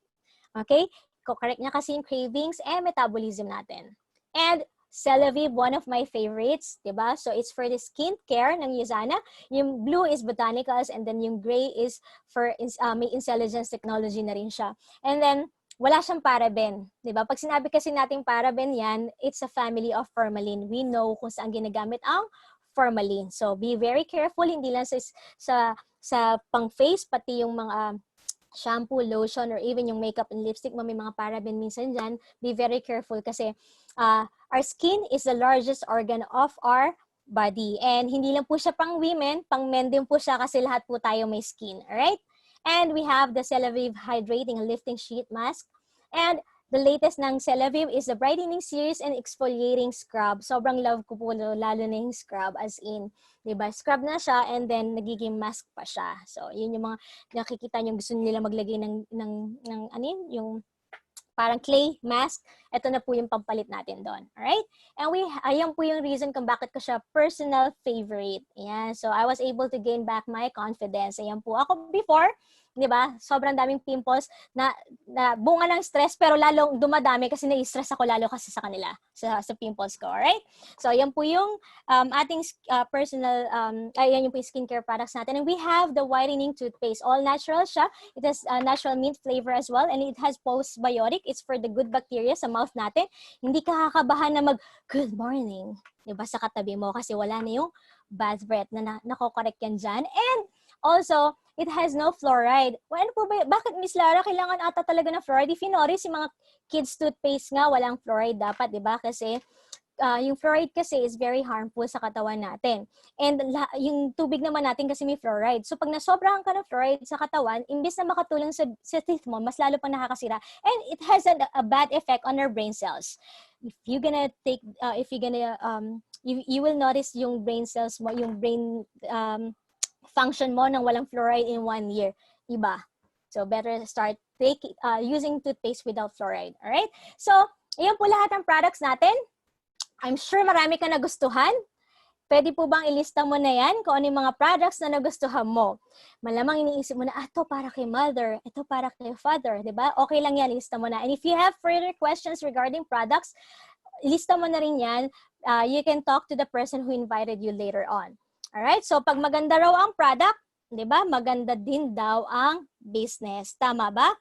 Okay? Correct niya kasi yung cravings and metabolism natin. And Celavive, one of my favorites, diba? So it's for the skincare ng Yuzana. Yung blue is botanicals and then yung gray is for may intelligence technology na rin siya. And then wala siyang paraben, diba? Pag sinabi kasi nating paraben yan, it's a family of formalin. We know kung saan ginagamit ang formalin. So be very careful, hindi lang sa pang-face, pati yung mga shampoo, lotion, or even yung makeup and lipstick mo, may mga paraben minsan dyan. Be very careful kasi our skin is the largest organ of our body. And hindi lang po siya pang women, pang men din po siya kasi lahat po tayo may skin. Alright? And we have the Celavive Hydrating Lifting Sheet Mask. And the latest ng Celavive is the Brightening Series and Exfoliating Scrub. Sobrang love ko po lalo na yung scrub, as in, diba? Scrub na siya and then nagiging mask pa siya. So, yun yung mga nakikita nyo gusto nila maglagay ng ano yun, yung parang clay mask. Ito na po yung pampalit natin doon. Alright? And ayan po yung reason kung bakit ko siya personal favorite. Ayan. So, I was able to gain back my confidence. Ayan po. Ako before, di ba? Sobrang daming pimples na bunga ng stress pero lalong dumadami kasi na-stress ako lalo kasi sa kanila, sa pimples ko. Alright? So, ayan po yung ating personal, ayan yung po yung skincare products natin. And we have the whitening toothpaste. All natural siya. It has natural mint flavor as well and it has postbiotic. It's for the good bacteria sa mouth natin. Hindi ka kakabahan na good morning. Diba? Sa katabi mo kasi wala na yung bad breath na nakokorek yan dyan. And also, it has no fluoride. Well, ano po ba? Bakit, Miss Lara, kailangan ata talaga ng fluoride? If you notice, yung mga kids toothpaste nga, walang fluoride dapat, di ba? Kasi yung fluoride kasi is very harmful sa katawan natin. And yung tubig naman natin kasi may fluoride. So pag nasobrahan ka ng fluoride sa katawan, imbis na makatulong sa teeth mo, mas lalo pang nakakasira. And it has a bad effect on our brain cells. If you're gonna you will notice yung brain cells mo, yung brain function mo nang walang fluoride in 1 year. Iba. So better start using toothpaste without fluoride. Alright? So Ayan po lahat ng products natin. I'm sure marami ka nagustuhan. Pwede po bang ilista mo na yan kung ano yung mga products na nagustuhan mo? Malamang iniisip mo na, ito para kay mother, ito para kay father, di ba? Okay lang yan, ilista mo na. And if you have further questions regarding products, ilista mo na rin yan. You can talk to the person who invited you later on. Alright? So, pag maganda raw ang product, di ba? Maganda din daw ang business. Tama ba?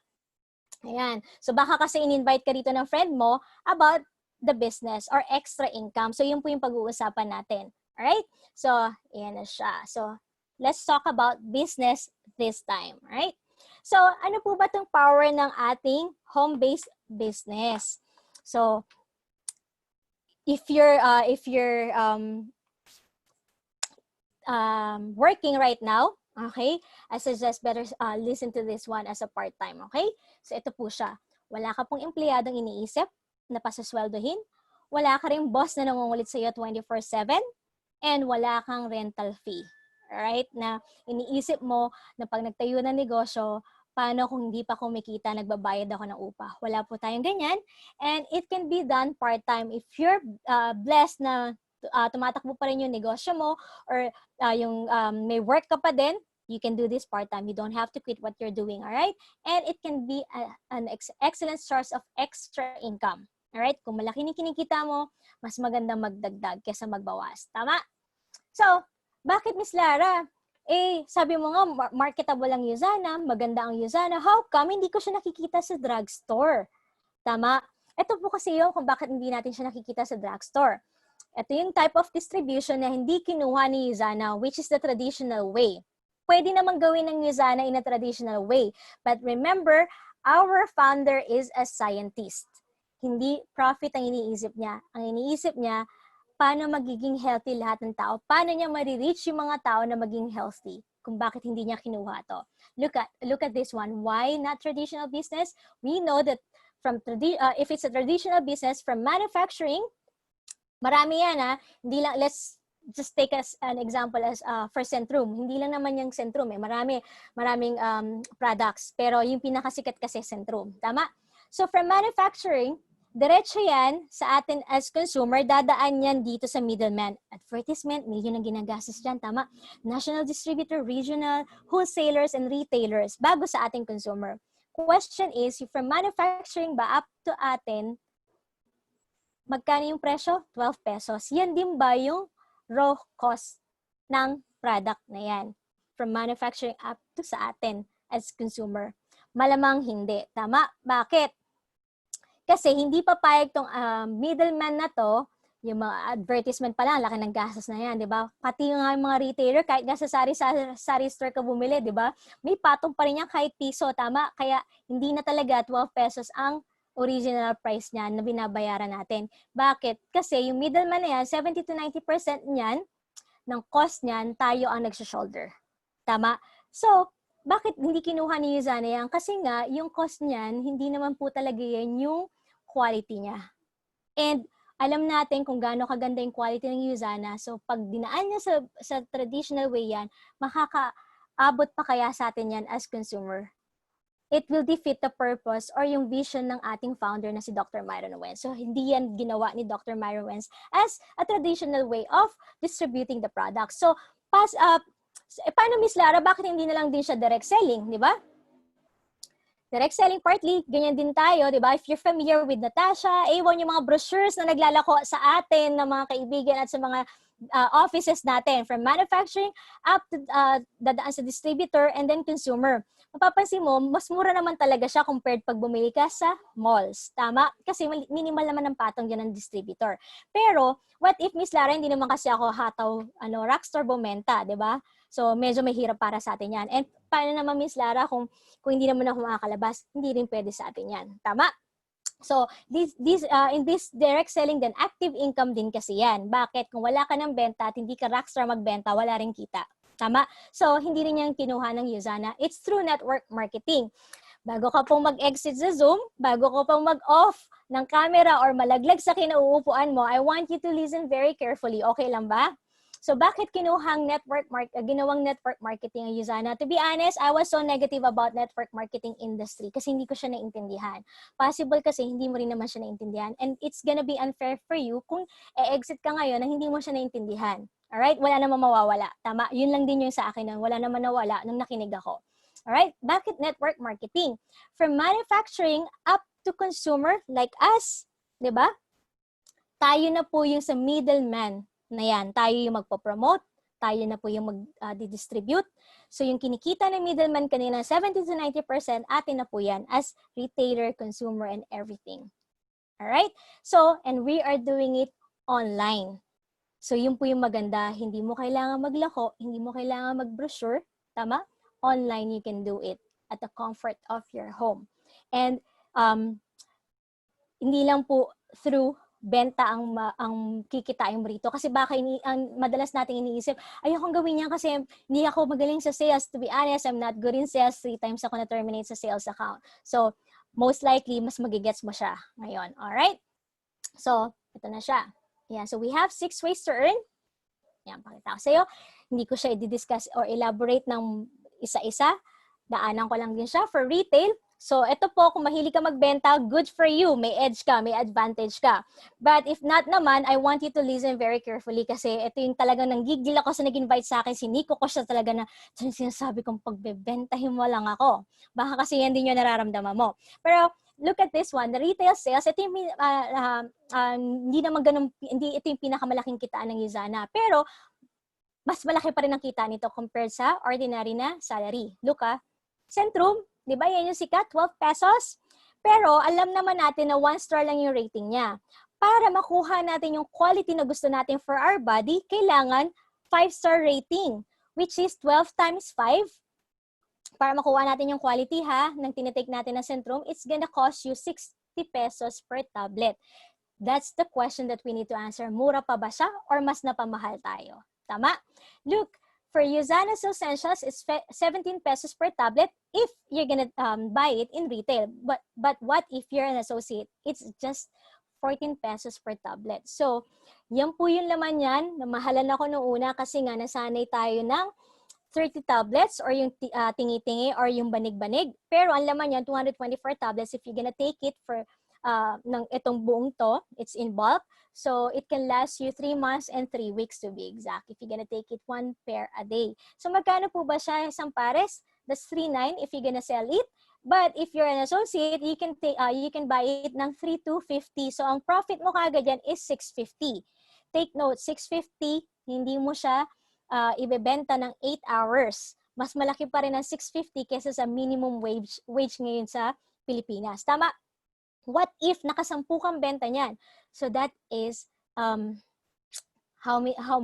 Ayan. So, baka kasi in-invite ka dito ng friend mo about the business or extra income. So, yun po yung pag-uusapan natin. Alright? So, ayan na siya. So, let's talk about business this time. Alright? So, ano po ba itong power ng ating home-based business? So, if you're working right now, okay, I suggest better listen to this one as a part-time, okay? So, ito po siya. Wala ka pong empleyadong iniisip na pasasweldohin. Wala ka rin boss na nangungulit sa iyo 24/7. And wala kang rental fee. Alright? Na iniisip mo na pag nagtayo ng negosyo, paano kung hindi pa kumikita, nagbabayad ako ng upa. Wala po tayong ganyan. And it can be done part-time. If you're blessed na tumatakbo pa rin yung negosyo mo or yung may work ka pa din, you can do this part-time. You don't have to quit what you're doing. Alright? And it can be an excellent source of extra income. Alright? Kung malaki yung kinikita mo, mas maganda magdagdag kesa magbawas. Tama? So, bakit Miss Lara? Sabi mo nga, marketable ang Yuzana, maganda ang Yuzana. How come hindi ko siya nakikita sa drugstore? Tama? Ito po kasi yung kung bakit hindi natin siya nakikita sa drugstore. Ito yung type of distribution na hindi kinuha ni Yuzana, which is the traditional way. Pwede namang gawin ng Yuzana in a traditional way. But remember, our founder is a scientist. Hindi profit ang iniisip niya. Ang iniisip niya, paano magiging healthy lahat ng tao? Paano niya ma-reach yung mga tao na maging healthy? Kung bakit hindi niya kinuha to. Look at this one. Why not traditional business? We know that if it's a traditional business from manufacturing, marami yan Hindi lang, let's just take an example as for Centrum. Hindi lang naman yung Centrum maraming products. Pero yung pinakasikat kasi Centrum. Tama? So from manufacturing, diretso yan sa atin as consumer, dadaan yan dito sa middleman. Advertisement, milyon ang ginagastos dyan, tama? National distributor, regional, wholesalers, and retailers, bago sa ating consumer. Question is, from manufacturing ba up to atin, magkano yung presyo? 12 pesos. Yan din ba yung raw cost ng product na yan? From manufacturing up to sa atin as consumer. Malamang hindi. Tama? Bakit? Kasi hindi papayag tong middleman na to, yung mga advertisement pa lang, laki ng gastos na yan, di ba? Pati nga yung mga retailer, kahit nga sa sari store ka bumili, di ba? May patong pa rin yan kahit piso, tama? Kaya hindi na talaga 12 pesos ang original price niyan na binabayaran natin. Bakit? Kasi yung middleman na yan, 70 to 90% niyan, ng cost niyan, tayo ang nagsho-shoulder. Tama? So, bakit hindi kinuha ni Yuzana yan? Kasi nga, yung cost niyan, hindi naman po talaga yan yung quality niya. And alam natin kung gaano kaganda yung quality ng Yuzana. So, pag dinaan niya sa traditional way yan, makakaabot pa kaya sa atin yan as consumer? It will defeat the purpose or yung vision ng ating founder na si Dr. Myron Wentz. So, hindi yan ginawa ni Dr. Myron Wentz as a traditional way of distributing the product. So, paano Miss Lara, bakit hindi na lang din siya direct selling, di ba? Direct selling partly, ganyan din tayo, di ba? If you're familiar with Natasha, A1 yung mga brochures na naglalako sa atin ng mga kaibigan at sa mga offices natin, from manufacturing up to dadaan sa distributor and then consumer. Mapapansin mo, mas mura naman talaga siya compared pag bumili ka sa malls. Tama? Kasi minimal naman ang patong dyan ng distributor. Pero, what if Miss Lara, hindi naman kasi ako hataw, rockstore bumenta, di ba? So, medyo mahirap para sa atin yan. And paano naman Miss Lara kung hindi naman ako makakalabas, hindi rin pwede sa atin yan. Tama? So, in this direct selling din, active income din kasi yan. Bakit? Kung wala ka ng benta at hindi ka rockstar magbenta, wala rin kita. Tama? So, hindi rin yung kinuha ng Yuzana. It's through network marketing. Bago ka pong mag-exit sa Zoom, bago ka pong mag-off ng camera or malaglag sa kinauupuan mo, I want you to listen very carefully. Okay lang ba? So bakit ginawang network marketing ang Yuzana? To be honest, I was so negative about network marketing industry kasi hindi ko siya naintindihan. Possible kasi hindi mo rin naman siya naintindihan, and it's gonna be unfair for you kung exit ka ngayon na hindi mo siya naintindihan. Alright? Wala namang mawawala. Tama? Yun lang din yung sa akin nun. Wala namang nawala nung nakinig ako. Alright? Bakit network marketing? From manufacturing up to consumer like us, di ba? Tayo na po yung sa middleman na yan. Tayo yung magpo-promote, tayo na po yung mag-distribute. So yung kinikita ng middleman kanina, 70 to 90%, atin na po yan as retailer, consumer, and everything. Alright? So, and we are doing it online. So yun po yung maganda. Hindi mo kailangan maglako, hindi mo kailangan mag-brochure. Tama? Online, you can do it at the comfort of your home. And hindi lang po through benta ang kikitain mo rito. Kasi baka ang madalas nating iniisip, ayokong gawin yan kasi hindi ako magaling sa sales. To be honest, I'm not good in sales. 3 times ako na-terminate sa sales account. So, most likely, mas magigets mo siya ngayon. Alright? So, ito na siya. Yeah, so we have 6 ways to earn. Yan, pakita ko sa'yo. Hindi ko siya i-discuss or elaborate ng isa-isa. Daanan ko lang din siya for retail. So, ito po, kung mahilig ka magbenta, good for you. May edge ka, may advantage ka. But if not naman, I want you to listen very carefully kasi ito yung talagang nanggigil ako sa nag-invite sa akin. Siniko ko siya talaga na sinasabi kong pagbebentahin mo lang ako. Baka kasi yan din yung nararamdaman mo. Pero, look at this one, the retail sales, ito yung, hindi naman ganun, hindi ito yung pinakamalaking kitaan ng Yuzana. Pero, mas malaki pa rin ang kita nito compared sa ordinary na salary. Look Centrum, di ba yan yung sikat, 12 pesos? Pero alam naman natin na 1 star lang yung rating niya. Para makuha natin yung quality na gusto natin for our body, kailangan 5-star rating, which is 12 times 5. Para makuha natin yung quality ng tinitake natin na Centrum, it's gonna cost you 60 pesos per tablet. That's the question that we need to answer. Mura pa ba siya or mas napamahal tayo? Tama? Look, for Yuzana Essentials, it's 17 pesos per tablet if you're gonna buy it in retail. But what if you're an associate? It's just 14 pesos per tablet. So, yan po yung laman yan. Namahalan ako nung una kasi nga nasanay tayo ng 30 tablets or yung tingi-tingi or yung banig-banig. Pero ang laman yan, 224 tablets if you're gonna take it for ng itong buong to, it's in bulk. So, it can last you 3 months and 3 weeks to be exact if you're gonna take it 1 pair a day. So, magkano po ba siya isang pares? That's 3.9 if you're gonna sell it. But if you're an associate, you can buy it ng 3,250. So, ang profit mo kagad yan is 650. Take note, 650, hindi mo siya ibebenta ng 8 hours. Mas malaki pa rin ang 650 kaysa sa minimum wage ngayon sa Pilipinas. Tama? What if nakasampu kang benta niyan? So that is how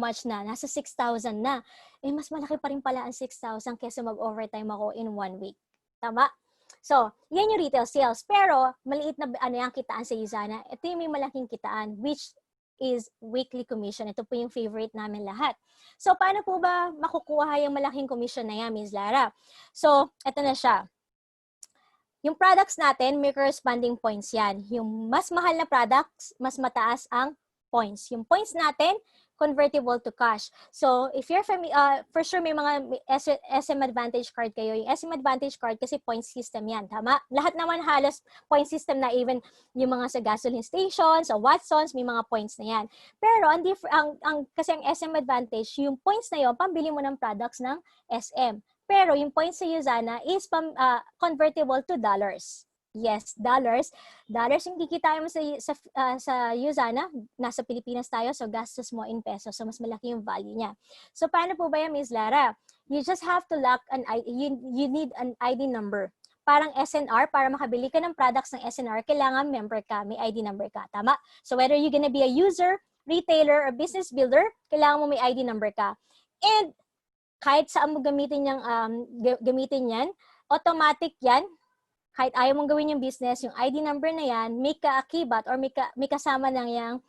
much na? Nasa 6,000 na. Eh, mas malaki pa rin pala ang 6,000 kaysa mag-overtime ako in 1 week. Tama? So, yan yung retail sales. Pero, maliit na yung kitaan sa Yuzana. Ito yung may malaking kitaan, which is weekly commission. Ito po yung favorite namin lahat. So, paano po ba makukuha yung malaking commission na yan, Ms. Lara? So, ito na siya. Yung products natin, may corresponding points yan. Yung mas mahal na products, mas mataas ang points. Yung points natin, convertible to cash. So, if you're for sure may mga SM Advantage card kayo. Yung SM Advantage card kasi point system yan. Tama? Lahat naman halos point system na, even yung mga sa gasoline stations, sa Watsons, may mga points na yan. Pero, kasi ang SM Advantage, yung points na yun, pambili mo ng products ng SM. Pero yung points sa Yuzana is convertible to dollars. Yes, dollars. Dollars yung kikitain mo sa Yuzana. Nasa Pilipinas tayo, so gastos mo in pesos. So mas malaki yung value niya. So paano po ba yan, Ms. Lara? You just have to lock you need an ID number. Parang SNR, para makabili ka ng products ng SNR, kailangan member ka, may ID number ka. Tama? So whether you're gonna be a user, retailer, or business builder, kailangan mo may ID number ka. And kahit saan mo gamitin yan, automatic yan. Kahit ayaw mong gawin yung business, yung ID number na yan, may kaakibat or may kasama ng yung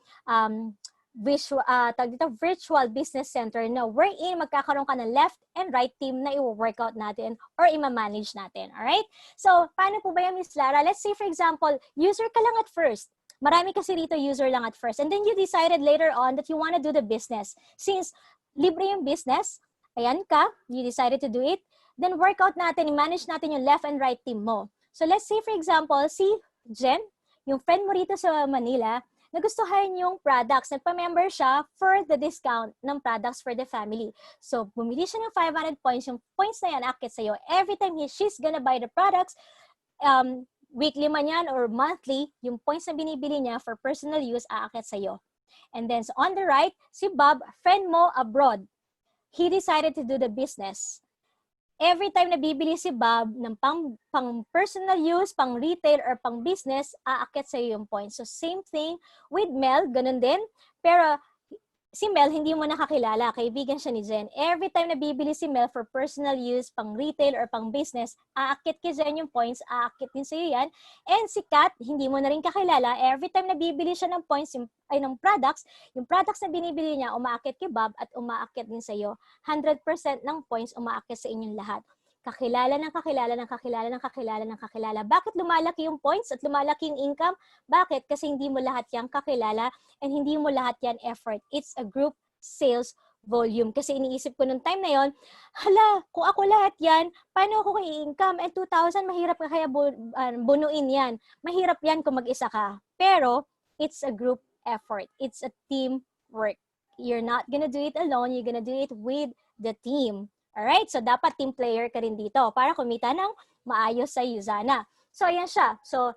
virtual business center na wherein magkakaroon ka ng left and right team na i-workout natin or i-manage natin. Alright? So, paano po ba yan, Ms. Lara? Let's say, for example, user ka lang at first. Marami kasi rito user lang at first. And then you decided later on that you want to do the business. Since libre yung business, ayan ka, you decided to do it, then work out natin, i-manage natin yung left and right team mo. So let's say for example, si Jen, yung friend mo rito sa Manila, nagustuhan yung products, nagpa-member siya for the discount ng products for the family. So, bumili siya ng 500 points. Yung points na yan, akit sa'yo. Every time she's gonna buy the products, weekly man yan or monthly, yung points na binibili niya for personal use, aakit sa'yo. And then, so on the right, si Bob, friend mo abroad. He decided to do the business. Every time na bibili si Bob ng pang personal use, pang retail, or pang business, aakit sa'yo yung points. So, same thing with Mel, ganun din. Pero, si Mel, hindi mo nakakilala. Kaibigan siya ni Jen. Every time na bibili si Mel for personal use, pang retail, or pang business, aakit kay Jen yung points, aakit din sa'yo yan. And si Kat, hindi mo na rin kakilala. Every time na bibili siya ng points, ng products, yung products na binibili niya, umaakit kay Bob at umaakit din sa'yo. 100% ng points umaakit sa inyong lahat. Kakilala ng kakilala ng kakilala ng kakilala ng kakilala. Bakit lumalaki yung points at lumalaki yung income? Bakit? Kasi hindi mo lahat yan kakilala and hindi mo lahat yan effort. It's a group sales volume. Kasi iniisip ko nung time na yon, hala, kung ako lahat yan, paano ako i-income? And 2,000, mahirap ka kaya bunuin yan. Mahirap yan kung mag-isa ka. Pero, it's a group effort. It's a team work. You're not gonna do it alone. You're gonna do it with the team. Alright? So, dapat team player ka rin dito para kumita ng maayos sa Usana. So, ayan siya. So,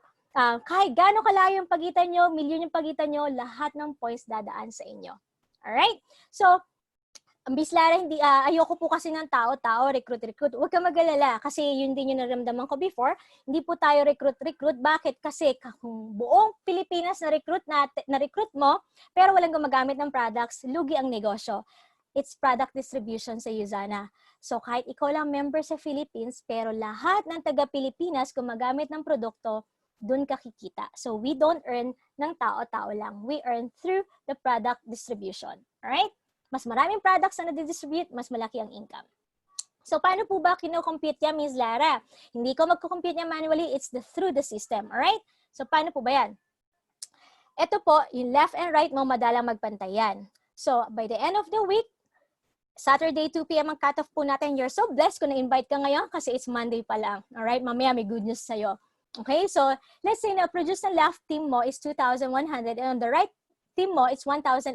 kahit gaano kalayo yung pagitan nyo, milyon yung pagitan nyo, lahat ng points dadaan sa inyo. Alright? So, Miss Lara, ayoko po kasi ng tao-tao, recruit. Huwag ka mag-alala kasi yun din yung naramdaman ko before. Hindi po tayo recruit. Bakit? Kasi kung buong Pilipinas na-recruit mo, pero walang gumagamit ng products, lugi ang negosyo. It's product distribution sa Usana. So kahit ikaw lang member sa Philippines, pero lahat ng taga-Pilipinas gumagamit ng produkto, dun ka kikita. So we don't earn ng tao-tao lang. We earn through the product distribution. Alright? Mas maraming products na nadidistribute, mas malaki ang income. So paano po ba kino-compute yan, Ms. Lara? Hindi ko magko-compute yan manually, it's through the system. Alright? So paano po ba yan? Ito po, yung left and right mo madalang magpantayan. So by the end of the week, Saturday, 2 p.m. ang cut-off po natin. You're so blessed kung na-invite ka ngayon kasi it's Monday pa lang. Alright? Mamaya may good news sa'yo. Okay? So, let's say na produce ng left team mo is 2,100 and on the right team mo is 1,800.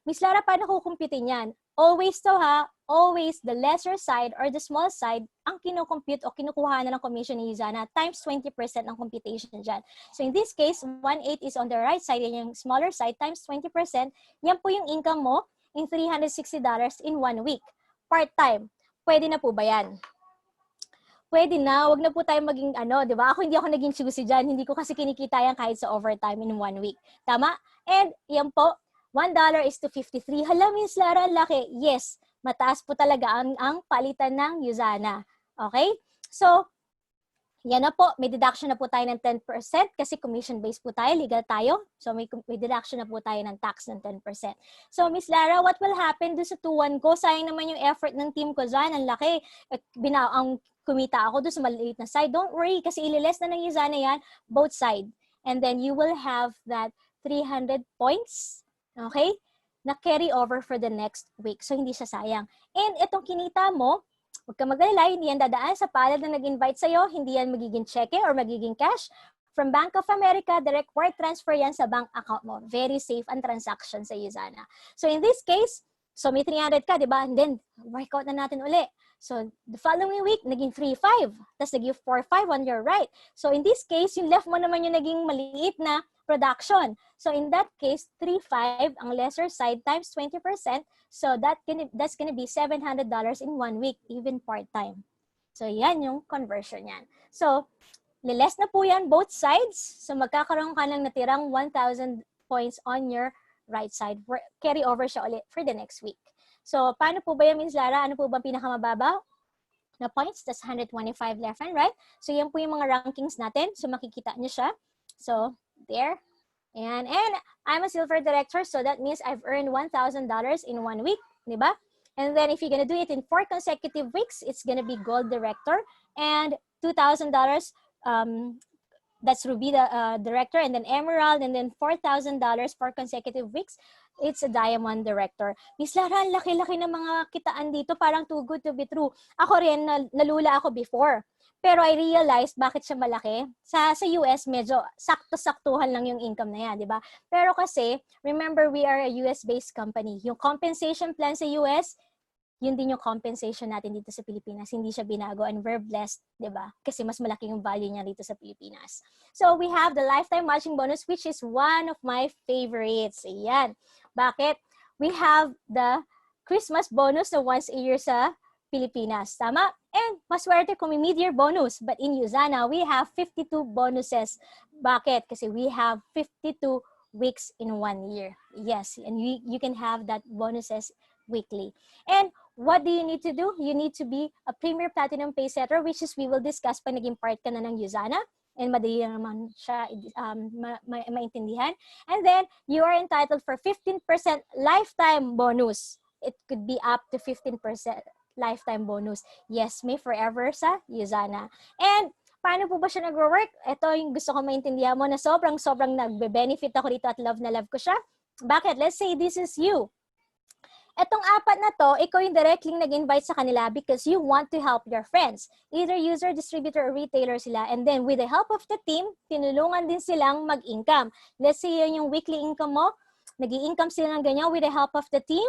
Miss Lara, paano kukumpitin yan? Always to ha, always the lesser side or the small side ang kinocompute o kinukuha na ng commission ni Usana times 20% ng computation dyan. So, in this case, 1,800 is on the right side and yung smaller side times 20%, yan po yung income mo in $360 in 1 week. Part-time. Pwede na po ba yan? Pwede na. Wag na po tayo maging di ba? Hindi ako naging choosy dyan. Hindi ko kasi kinikita yan kahit sa overtime in 1 week. Tama? And yan po, $1 is to 53. Hala, Miss Lara, laki. Yes, mataas po talaga ang palitan ng Usana. Okay? So, yan na po, may deduction na po tayo ng 10% kasi commission-based po tayo, legal tayo. So may deduction na po tayo ng tax ng 10%. So Miss Lara, what will happen doon sa 2-1 ko? Sayang naman yung effort ng team ko dyan, ang laki. Ang kumita ako doon sa maliit na side. Don't worry kasi ililess na ng Usana yan, both side. And then you will have that 300 points, okay, na carry over for the next week. So hindi siya sayang. And itong kinita mo, huwag ka mag-alala, hindi yan dadaan sa palad na nag-invite sa'yo, hindi yan magiging cheque or magiging cash. From Bank of America, direct wire transfer yan sa bank account mo. Very safe ang transaction sa Usana. So in this case, so may 300 ka, di ba? And then, workout na natin uli. So the following week, naging 3,500. Tapos naging 4,500 on your right. So in this case, yung left mo naman yung naging maliit na production. So in that case, 3,500 ang lesser side times 20%. So that's gonna be $700 in 1 week, even part-time. So yan yung conversion yan. So liles na po yan both sides. So magkakaroon ka ng natirang 1,000 points on your right side. Carry over siya ulit for the next week. So paano po ba yan, Ms. Lara? Ano po ba pinakamababaw na points? That's 125 left and right. So yan po yung mga rankings natin. So makikita nyo siya. So there. And I'm a silver director, so that means I've earned $1,000 in 1 week, di ba? And then if you're gonna do it in 4 consecutive weeks, it's gonna be gold director and $2,000 That's Ruby, the director, and then Emerald, and then $4,000 for consecutive weeks. It's a Diamond director. Miss Lara, ang laki-laki ng mga kitaan dito, parang too good to be true. Ako rin, nalula ako before. Pero I realized bakit siya malaki. Sa US, medyo sakto-saktuhan lang yung income na yan, di ba? Pero kasi, remember, we are a US-based company. Yung compensation plan sa US, yun din yung compensation natin dito sa Pilipinas. Hindi siya binago and we're blessed, di ba? Kasi mas malaki yung value niya dito sa Pilipinas. So, we have the lifetime matching bonus, which is one of my favorites. Ayan. Bakit? We have the Christmas bonus na once a year sa Pilipinas. Tama? And maswerte kung may mid-year bonus. But in Usana, we have 52 bonuses. Bakit? Kasi we have 52 weeks in 1 year. Yes, and you can have that bonuses weekly. And what do you need to do? You need to be a Premier Platinum Pay Setter, which is we will discuss pag naging part ka na ng Usana. And madali naman siya maintindihan. And then, you are entitled for 15% lifetime bonus. It could be up to 15% lifetime bonus. Yes, may forever sa Usana. And paano po ba siya nag-work? Ito yung gusto ko maintindihan mo na sobrang nagbe-benefit ako dito at love na love ko siya. Bakit? Let's say this is you. Etong apat na to, ikaw yung directly nag-invite sa kanila because you want to help your friends. Either user, distributor, or retailer sila. And then with the help of the team, tinulungan din silang mag-income. Let's say yun yung weekly income mo, nag-i-income sila ng ganyan with the help of the team.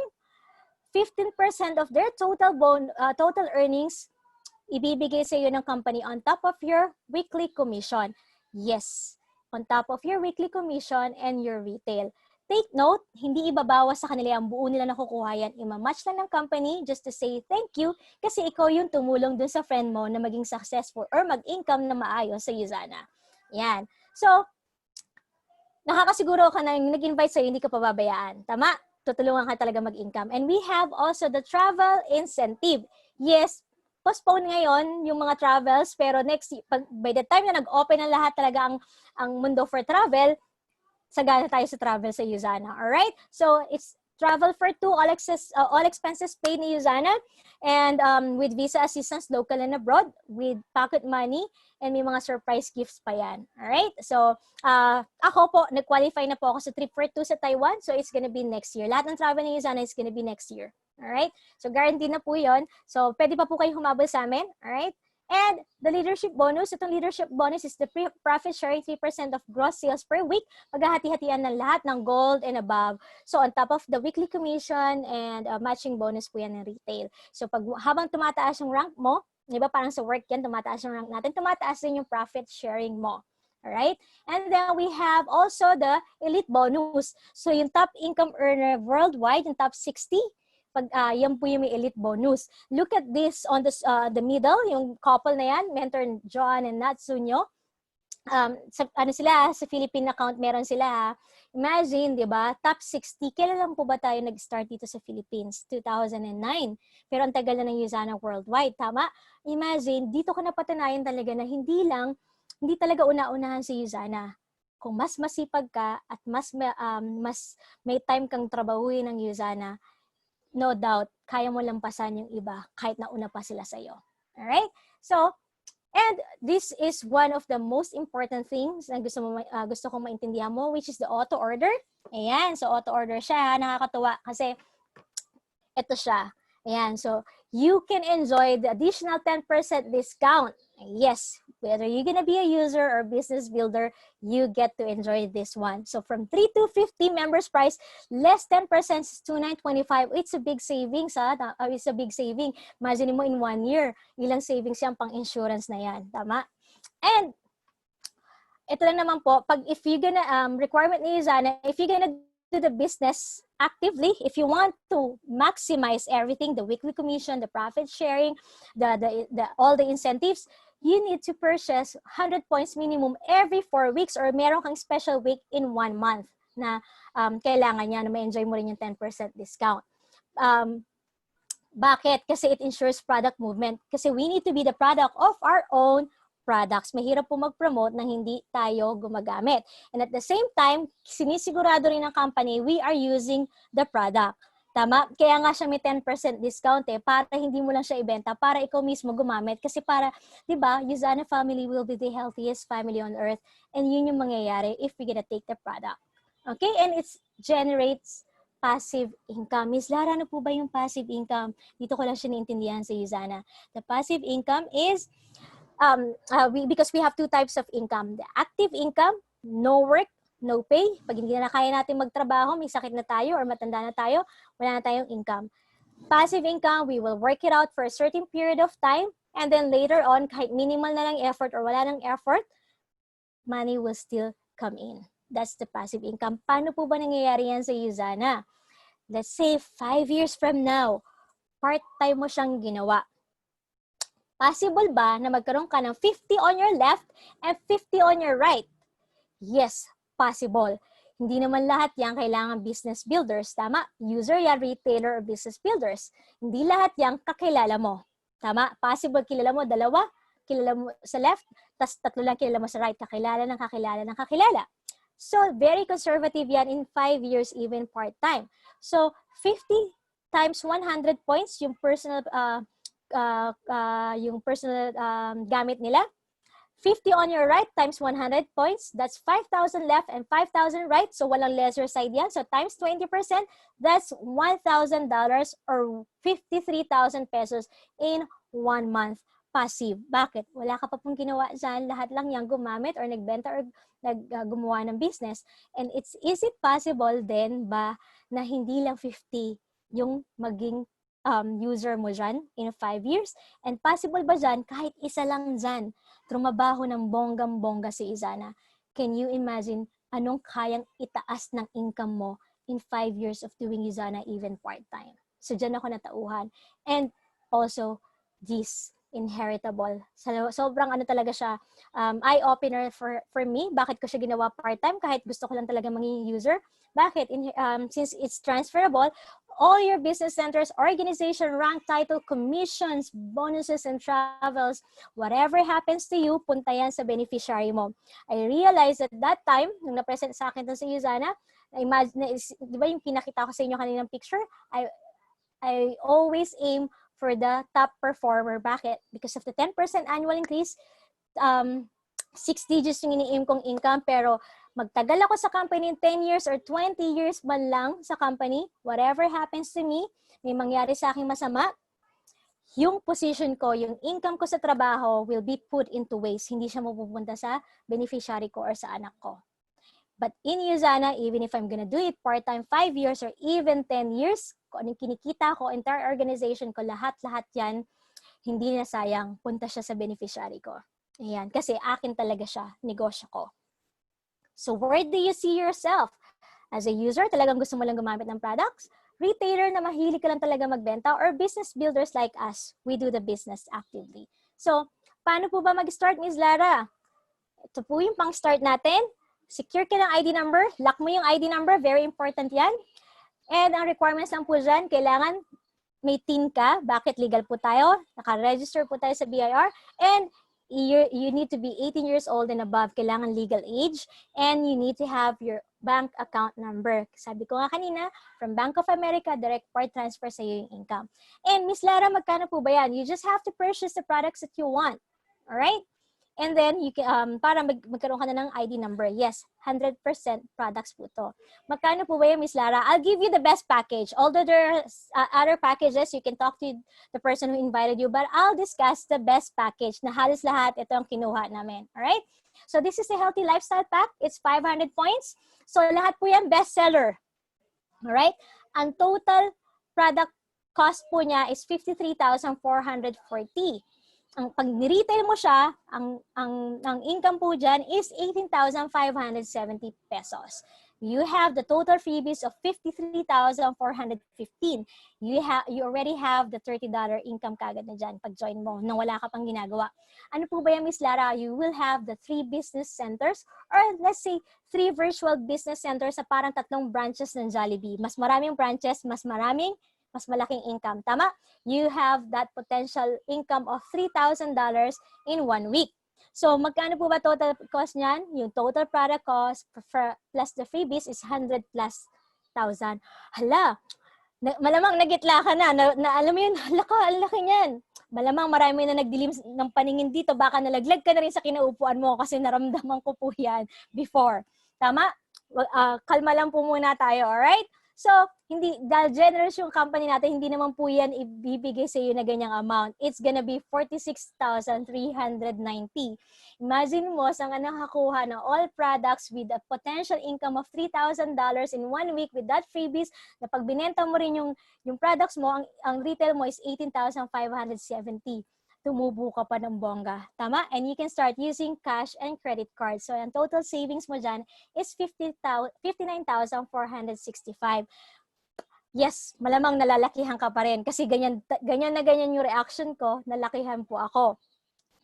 15% of their total earnings ibibigay sa iyo ng company on top of your weekly commission. Yes, on top of your weekly commission and your retail. Take note, hindi ibabawas sa kanila ang buo nila na kukuha yan. Ima-match lang ng company just to say thank you kasi ikaw yung tumulong dun sa friend mo na maging successful or mag-income na maayos sa Usana. Yan. So, nakakasiguro ka na yung nag-invite sa'yo, hindi ka pababayaan. Tama? Tutulungan ka talaga mag-income. And we have also the travel incentive. Yes, postpone ngayon yung mga travels, pero next, by the time na nag-open ang lahat talaga ang mundo for travel, sagana tayo sa travel sa Usana. Alright? So, it's travel for two, all expenses paid ni Usana, and with visa assistance, local and abroad, with pocket money, and may mga surprise gifts pa yan. Alright? So, ako po, nag-qualify na po ako sa trip for two sa Taiwan, so it's gonna be next year. Lahat ng travel ni Usana is gonna be next year. Alright? So, guaranteed na po yun. So, pwede pa po kayo humabol sa amin. Alright? And the leadership bonus, itong leadership bonus is the profit sharing 3% of gross sales per week. Maghahati-hatian ng lahat ng gold and above. So on top of the weekly commission and matching bonus po yan ng retail. So habang tumataas yung rank mo, di ba parang sa work yan, tumataas yung rank natin, tumataas din yung profit sharing mo. Alright? And then we have also the elite bonus. So yung top income earner worldwide, yung top 60, yan po yung may elite bonus. Look at this on the middle, yung couple na yan, Mentor John and Natsunyo. Sa Philippine account meron sila. Imagine, di ba, top 60. Kailan lang po ba tayo nag-start dito sa Philippines? 2009. Pero ang tagal na ng Usana worldwide, tama? Imagine, dito ka napatunayan talaga na hindi talaga una-unahan si Usana. Kung mas masipag ka at mas may time kang trabahuin ng Usana, no doubt, kaya mo lampasan yung iba kahit nauna pa sila sa'yo. Alright? So, and this is one of the most important things na gusto kong maintindihan mo, which is the auto-order. Ayan, so auto-order siya. Nakakatuwa kasi ito siya. Ayan, so you can enjoy the additional 10% discount. Yes, whether you're gonna be a user or business builder, you get to enjoy this one. So from 3,250 members price, less 10% is 2,925. It's a big savings, it's a big saving. Imagine mo in 1 year, ilang savings yan pang insurance na yan. Tama? And ito lang naman po, if you're gonna, requirement ni Usana, if you're gonna do the business actively, if you want to maximize everything, the weekly commission, the profit sharing, all the incentives, you need to purchase 100 points minimum every 4 weeks or meron kang special week in 1 month na kailangan niya na ma-enjoy mo rin yung 10% discount. Bakit? Kasi it ensures product movement. Kasi we need to be the product of our own products. Mahirap po mag-promote nang hindi tayo gumagamit. And at the same time, sinisigurado rin ng company, we are using the product. Tama? Kaya nga siya may 10% discount para hindi mo lang siya ibenta, para ikaw mismo gumamit. Kasi para, di ba, Yuzana family will be the healthiest family on earth. And yun yung mangyayari if we're gonna take the product. Okay? And it generates passive income. Miss Lara, ano po ba yung passive income? Dito ko lang siya naintindihan sa Yuzana. The passive income is, because we have two types of income. The active income, no work, no pay. Pag hindi na kaya natin magtrabaho, may sakit na tayo or matanda na tayo, wala na tayong income. Passive income, we will work it out for a certain period of time, and then later on, kahit minimal na lang effort or wala nang effort, money will still come in. That's the passive income. Paano po ba nangyayari yan sa Yuzana? Let's say 5 years from now, part-time mo siyang ginawa. Possible ba na magkaroon ka ng 50 on your left and 50 on your right? Yes, possible. Hindi naman lahat yan kailangan business builders. Tama? User yan, retailer, or business builders. Hindi lahat yan kakilala mo. Tama? Possible kilala mo dalawa, kilala mo sa left, tas tatlo lang kilala mo sa right, kakilala ng kakilala ng kakilala. So, very conservative yan in 5 years, even part-time. So, 50 times 100 points, yung personal gamit nila. 50 on your right times 100 points, that's 5,000 left and 5,000 right, so walang lesser side yan. So times 20%, that's $1,000 or 53,000 pesos in 1 month passive. Bakit? Wala ka pa pong ginawa dyan, lahat lang yan gumamit or nagbenta or gumawa ng business. And is it possible then ba na hindi lang 50 yung maging user mo dyan in 5 years? And possible ba dyan, kahit isa lang dyan, trumabaho ng bonggang-bongga si Yuzana? Can you imagine anong kayang itaas ng income mo in 5 years of doing Yuzana even part-time? So dyan ako natauhan. And also, this inheritable. Sobrang ano talaga siya, eye-opener for me. Bakit ko siya ginawa part-time kahit gusto ko lang talaga maging user? Bakit? Since it's transferable, all your business centers, organization, rank, title, commissions, bonuses, and travels, whatever happens to you, punta yan sa beneficiary mo. I realized at that time, nung na-present sa akin sa Yuzana, imagine, di ba yung pinakita ko sa inyo kaninang picture? I always aim for the top performer. Bakit? Because of the 10% annual increase, 6 digits yung ini-aim kong income, pero magtagal ako sa company 10 years or 20 years man lang sa company, whatever happens to me, may mangyari sa aking masama, yung position ko, yung income ko sa trabaho will be put into waste. Hindi siya mapupunta sa beneficiary ko or sa anak ko. But in Yuzana, even if I'm gonna do it part-time 5 years or even 10 years, kung anong kinikita ko, entire organization ko, lahat-lahat yan, hindi na sayang, punta siya sa beneficiary ko. Ayan, kasi akin talaga siya, negosyo ko. So where do you see yourself? As a user, talagang gusto mo lang gumamit ng products? Retailer na mahilig ka lang talaga magbenta? Or business builders like us? We do the business actively. So, paano po ba mag-start, Ms. Lara? Ito po yung pang-start natin. Secure ka ng ID number. Lock mo yung ID number. Very important yan. And ang requirements lang po dyan, kailangan may TIN ka. Bakit? Legal po tayo. Naka-register po tayo sa BIR. And you need to be 18 years old and above. Kailangan legal age. And you need to have your bank account number. Sabi ko nga kanina, from Bank of America, direct part transfer sa iyo yung income. And Miss Lara, magkano po ba yan? You just have to purchase the products that you want. Alright? And then, you can, para magkaroon ka na ng ID number. Yes, 100% products po to. Magkano po ba yan, Miss Lara? I'll give you the best package. Although there are other packages, you can talk to the person who invited you, but I'll discuss the best package na halos lahat ito ang kinuha namin. Alright? So, this is a healthy lifestyle pack. It's 500 points. So, lahat po yan bestseller. Alright? Ang total product cost po niya is 53,440. Ang pag ni-retail mo siya, ang income po dyan is 18,570 pesos. You have the total freebies of 53,415. You already have the $30 income kagad na dyan pag join mo nang wala ka pang ginagawa. Ano po ba yan, Miss Lara? You will have the 3 business centers or let's say 3 virtual business centers sa parang 3 branches ng Jollibee. Mas maraming branches, mas malaking income. Tama? You have that potential income of $3,000 in 1 week. So, magkano po ba total cost niyan? Yung total product cost plus the freebies is 100 plus thousand. Hala, Malamang nagitla ka na alam mo yun, ang laki niyan. Malamang marami na nagdilim ng paningin dito, baka nalaglag ka na rin sa kinaupuan mo kasi naramdaman ko po yan before. Tama? Kalma lang po muna tayo, alright? So, dahil generous yung company natin, hindi naman po yan ibibigay sa iyo na ganyang amount. It's gonna be 46,390. Imagine mo, saan ka nakakuha ng all products with a potential income of $3,000 in 1 week with that freebies, na pag binenta mo rin yung products mo, ang retail mo is 18,570. Tumubo ka pa ng bongga. Tama? And you can start using cash and credit cards. So, ang total savings mo dyan is 59,465. Yes, malamang nalalakihan ka pa rin kasi ganyan na ganyan yung reaction ko, nalakihan po ako.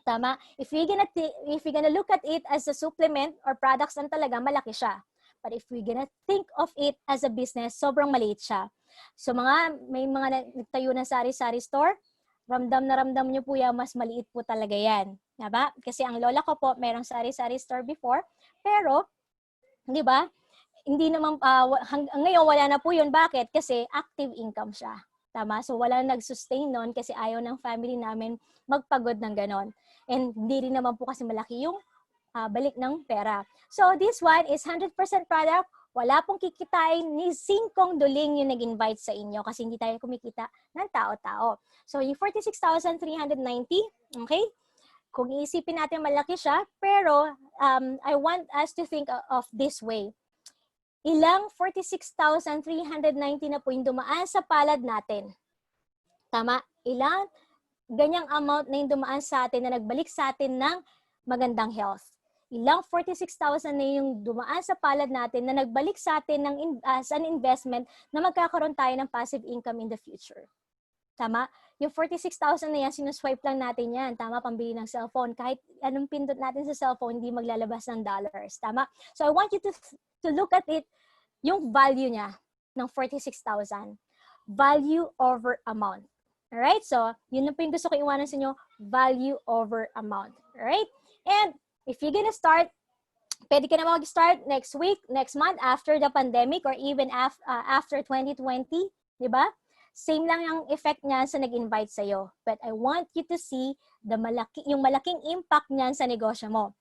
Tama? If you're gonna look at it as a supplement or products lang talaga, malaki siya. But if we're gonna think of it as a business, sobrang maliit siya. So may mga nagtayo ng sari-sari store, ramdam na ramdam nyo po yan, mas maliit po talaga yan. Diba? Kasi ang lola ko po, mayroong sari-sari store before, pero, di ba, hindi naman, ngayon wala na po yun. Bakit? Kasi active income siya. Tama? So wala nag-sustain nun kasi ayaw ng family namin magpagod ng ganon. And hindi rin naman po kasi malaki yung balik ng pera. So this one is 100% product. Wala pong kikitain ni singkong duling yung nag-invite sa inyo kasi hindi tayo kumikita ng tao-tao. So yung 46,390, okay? Kung iisipin natin malaki siya, pero I want us to think of this way. Ilang 46,390 na po yung dumaan sa palad natin. Tama? Ilang ganyang amount na yung dumaan sa atin na nagbalik sa atin ng magandang health. Ilang 46,000 na yung dumaan sa palad natin na nagbalik sa atin as an investment na magkakaroon tayo ng passive income in the future. Tama? Yung 46,000 na yan, sinuswipe lang natin yan. Tama? Pambili ng cellphone. Kahit anong pindot natin sa cellphone, hindi maglalabas ng dollars. Tama? So I want you to look at it, yung value niya ng 46,000. Value over amount. Alright? So, yun na po yung gusto ko iwanan sa inyo, value over amount. Alright? And if you're gonna start, pwede ka na mag-start next week, next month, after the pandemic, or even after 2020, di ba? Same lang yung effect niya sa nag-invite sa'yo. But I want you to see yung malaking impact niyan sa negosyo mo.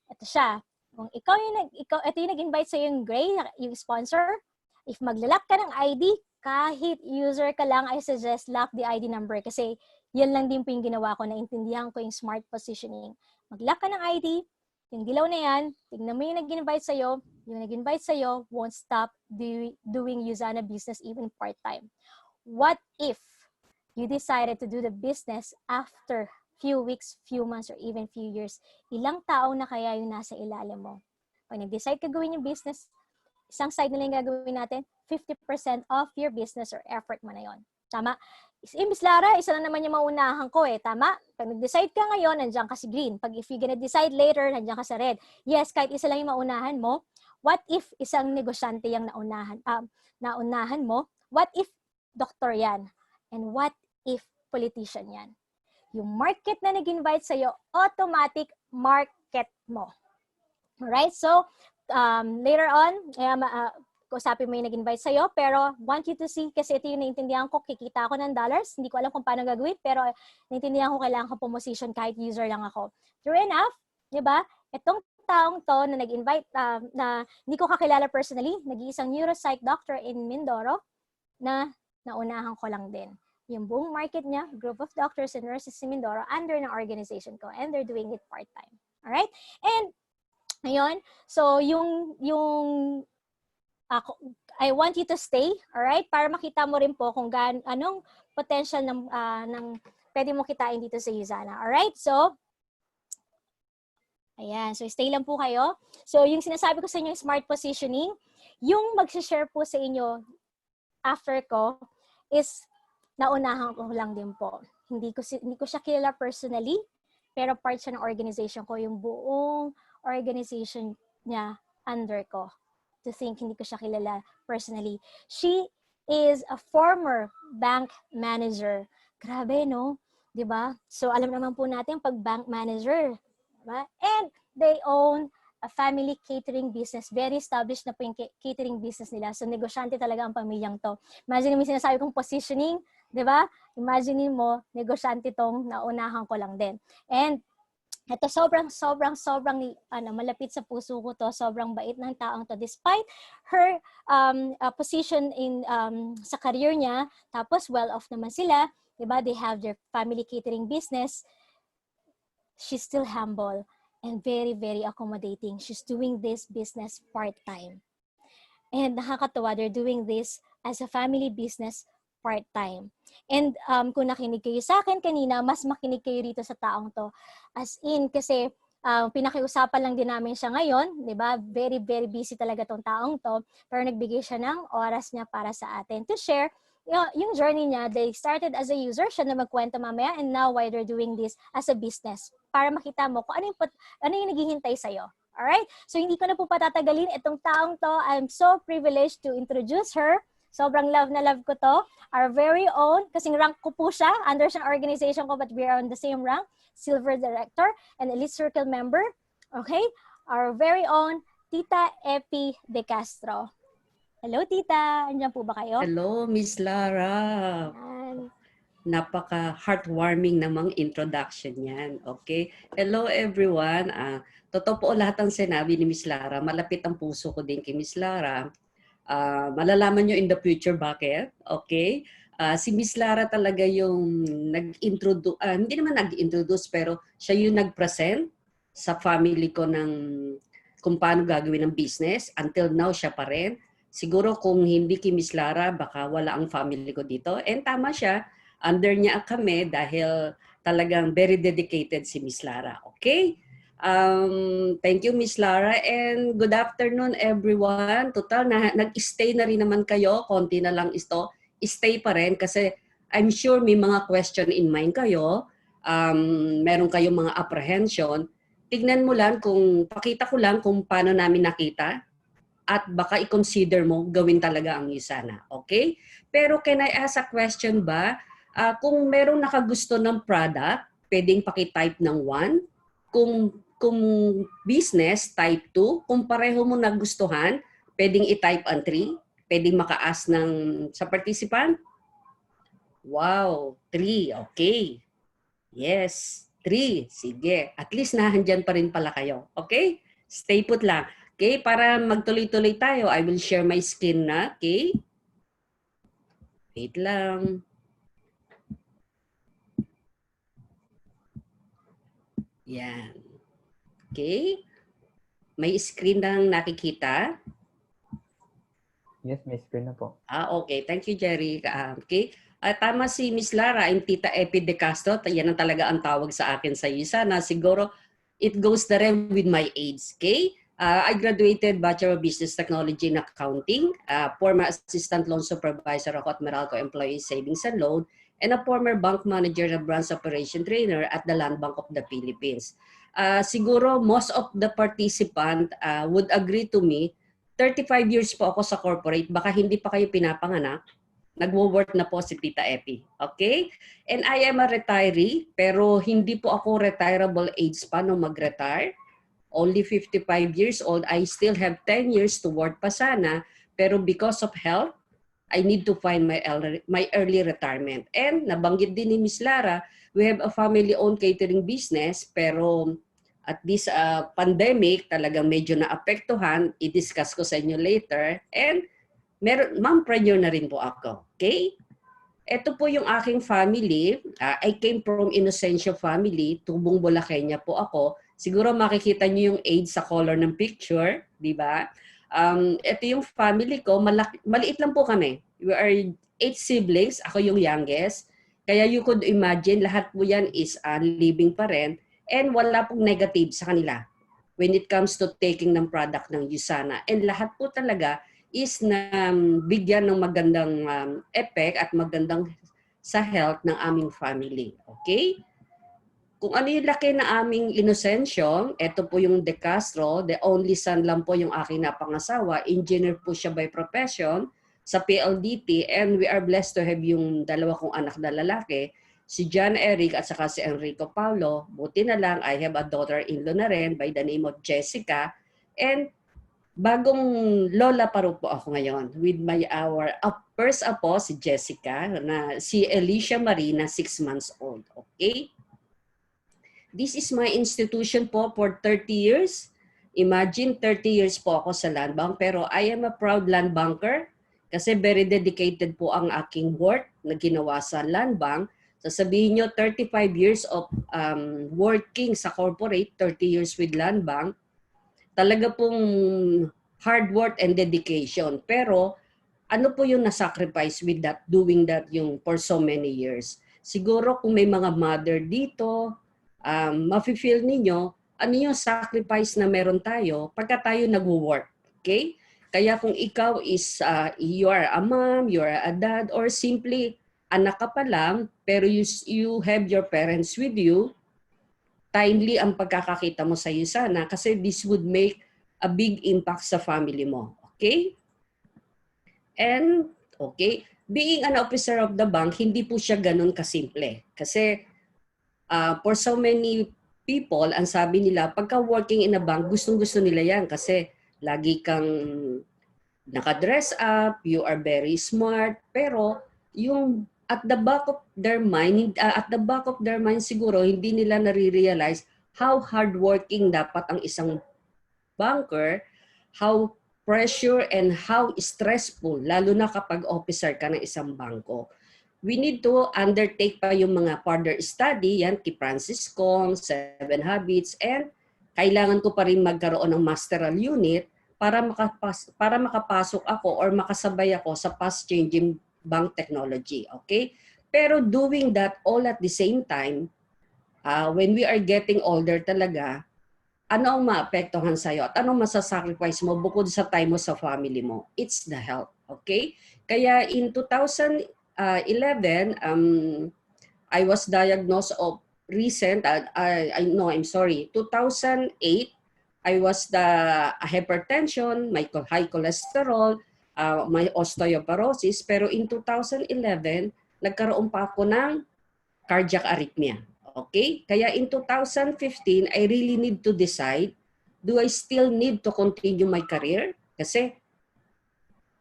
Ito siya. Kung ito yung nag-invite sa'yo yung Gray, yung sponsor, if maglalak ka ng ID, kahit user ka lang, I suggest lock the ID number kasi yan lang din po yung ginawa ko, naintindihan ko yung smart positioning. Mag-lock ka ng ID, yung dilaw na yan, tignan mo yung nag-invite sa'yo, yung nag-invite sa'yo won't stop doing Usana business even part-time. What if you decided to do the business after few weeks, few months, or even few years? Ilang tao na kaya yung nasa ilalim mo? Pag nag-decide ka gawin yung business, isang side na lang gagawin natin, 50% of your business or effort mo na yon. Tama? Miss Lara, isa lang naman yung maunahan ko eh. Tama? Pag nag-decide ka ngayon, nandiyan ka sa green. Pag if you're gonna decide later, nandiyan ka sa red. Yes, kahit isa lang yung maunahan mo, what if isang negosyante yung naunahan mo? What if doktor yan? And what if politician yan? Yung market na nag-invite sa'yo, automatic market mo. Alright? So, later on, usapin mo yung nag-invite sa'yo, pero want you to see, kasi ito yung naintindihan ko, kikita ako ng dollars, hindi ko alam kung paano gagawin, pero naintindihan ko kailangan ko pumosisyon kahit user lang ako. True enough, di ba? Itong taong to na nag-invite, na hindi ko kakilala personally, nag-iisang neuropsych doctor in Mindoro, na naunahan ko lang din. Yung buong market niya, group of doctors and nurses in Mindoro, under ng organization ko, and they're doing it part-time. Alright? And, ayun, so I want you to stay, alright? Para makita mo rin po kung anong potential ng pwede mo kitain dito sa Usana. Alright? So, ayan. So, stay lang po kayo. So, yung sinasabi ko sa inyo, smart positioning, yung mag-share po sa inyo after ko is naunahan ko lang din po. Hindi ko siya kilala personally, pero part siya ng organization ko. Yung buong organization niya under ko. To think, hindi ko siya kilala personally. She is a former bank manager. Grabe, no? Diba? So, alam naman po natin pag bank manager. Diba? And they own a family catering business. Very established na po yung catering business nila. So, negosyante talaga ang pamilyang to. Imagine mo yung sinasabi kong positioning, di ba? Imagine mo, negosyante tong naunahan ko lang din. And ito sobrang malapit sa puso ko to. Sobrang bait ng taong to. Despite her position in sa career niya, tapos well-off naman sila, 'di ba? They have their family catering business. She's still humble and very, very accommodating. She's doing this business part-time. And nakakatuwa, they're doing this as a family business part-time. And kung nakinig kayo sa akin kanina, mas makinig kayo rito sa taong to. As in, kasi pinakiusapan lang din namin siya ngayon, di ba? Very, very busy talaga tong taong to. Pero nagbigay siya ng oras niya para sa atin to share yung journey niya. They started as a user, siya na magkwento mamaya, and now why they're doing this as a business. Para makita mo kung ano yung naghihintay sa'yo. Alright? So, hindi ko na po patatagalin itong taong to. I'm so privileged to introduce her. Sobrang love na love ko to. Our very own, kasing rank ko po siya, under siyang organization ko, but we are on the same rank, Silver Director and Elite Circle member. Okay? Our very own, Tita Eppie de Castro. Hello, Tita. Andiyan po ba kayo? Hello, Miss Lara. Yan. Napaka-heartwarming namang introduction yan. Okay? Hello, everyone. Totoo po lahat ng sinabi ni Miss Lara. Malapit ang puso ko din kay Miss Lara. Malalaman nyo in the future bakit. Okay? Si Miss Lara talaga yung nag-introduce, hindi naman nag-introduce, pero siya yung nag-present sa family ko ng kung paano gagawin ng business. Until now, siya pa rin. Siguro kung hindi kay Miss Lara, baka wala ang family ko dito. And tama siya, under niya kami dahil talagang very dedicated si Miss Lara. Okay? Thank you, Miss Lara, and good afternoon, everyone. Total, nag-stay na rin naman kayo. Konti na lang ito. Stay pa rin kasi I'm sure may mga question in mind kayo. Meron kayong mga apprehension. Tignan mo lang pakita ko lang kung paano namin nakita. At baka i-consider mo gawin talaga ang Usana. Okay? Pero can I ask a question ba? Kung merong nakagusto ng product, pwedeng pakitype ng 1. Kung business, type 2. Kung pareho mo nagustuhan, pwedeng i-type ang 3. Pwedeng maka-ask sa participant. Wow, 3. Okay. Yes, 3. Sige. At least nahandyan pa rin pala kayo. Okay? Stay put lang. Okay, para magtuloy-tuloy tayo, I will share my screen na. Okay? Wait lang. Yan. Okay? May screen nang nakikita? Yes, may screen na po. Okay. Thank you, Jerry. Okay. Tama si Miss Lara, yung Tita Eppie de Castro. Yan ang talaga ang tawag sa akin sa Usana. Siguro, it goes na rin with my age. Okay? I graduated Bachelor of Business Technology in Accounting, former Assistant Loan Supervisor ako at Meralco Employee Savings and Loan, and a former bank manager na branch operation trainer at the Land Bank of the Philippines. Siguro most of the participant would agree to me, 35 years po ako sa corporate, baka hindi pa kayo pinapanganak, nagwo-work na po si Tita Eppie. Okay? And I am a retiree, pero hindi po ako retirable age pa nung mag-retire. Only 55 years old, I still have 10 years to work pa sana, pero because of health, I need to find my early retirement. And nabanggit din ni Miss Lara, we have a family-owned catering business, pero at this pandemic, talagang medyo naapektuhan, i-discuss ko sa inyo later. And mompreneur na rin po ako. Okay? Ito po yung aking family. I came from Inocencio family, Tubong Bulaqueña po ako. Siguro makikita niyo yung age sa color ng picture, di ba? Ito yung family ko, maliit lang po kami. We are 8 siblings, ako yung youngest. Kaya you could imagine, lahat po yan is living pa rin. And wala pong negative sa kanila when it comes to taking ng product ng Usana. And lahat po talaga is na bigyan ng magandang effect at magandang sa health ng aming family. Okay? Kung ano yung laki na aming Inocencio, ito po yung De Castro, the only son lang po yung aking napangasawa. Engineer po siya by profession sa PLDT, and we are blessed to have yung dalawa kong anak na lalaki, si John Eric at saka si Enrico Paulo. Buti na lang, I have a daughter-in-law na rin by the name of Jessica. And bagong lola pa rin po ako ngayon with our first apo, si Jessica, na si Alicia Marina, 6 months old. Okay? This is my institution po for 30 years. Imagine, 30 years po ako sa land bank, pero I am a proud land banker kasi very dedicated po ang aking work na ginawa sa land bank. Sasabihin nyo, 35 years of working sa corporate, 30 years with land bank. Talaga pong hard work and dedication. Pero ano po yung nasacrifice with that, doing that yung for so many years? Siguro kung may mga mother dito, mafe-feel ninyo, ano yung sacrifice na meron tayo pagka tayo nag-work. Okay? Kaya kung ikaw is, you are a mom, you are a dad, or simply anak ka pa lang, pero you have your parents with you, timely ang pagkakakita mo sa iyo sana kasi this would make a big impact sa family mo. Okay? And, okay, being an officer of the bank, hindi po siya ganun kasimple. Kasi for so many people, ang sabi nila, pagka working in a bank, gustong-gusto nila yan kasi lagi kang nakadress up, you are very smart, pero yung at the back of their mind siguro, hindi nila nare-realize how hardworking dapat ang isang banker, how pressure and how stressful, lalo na kapag officer ka ng isang bangko. We need to undertake pa yung mga further study, yan, kay Francis Kong, 7 Habits, and kailangan ko pa rin magkaroon ng masteral unit para makapasok ako or makasabay ako sa fast-changing bank technology. Okay? Pero doing that all at the same time, when we are getting older talaga, ano ang maapektuhan sa'yo at anong masasacrifice mo bukod sa time mo sa family mo? It's the health. Okay? Kaya in 2011, I was diagnosed of 2008, I was the hypertension, my high cholesterol, my osteoporosis. Pero in 2011, nagkaroon pa ako ng cardiac arrhythmia. Okay? Kaya in 2015, I really need to decide, do I still need to continue my career? Kasi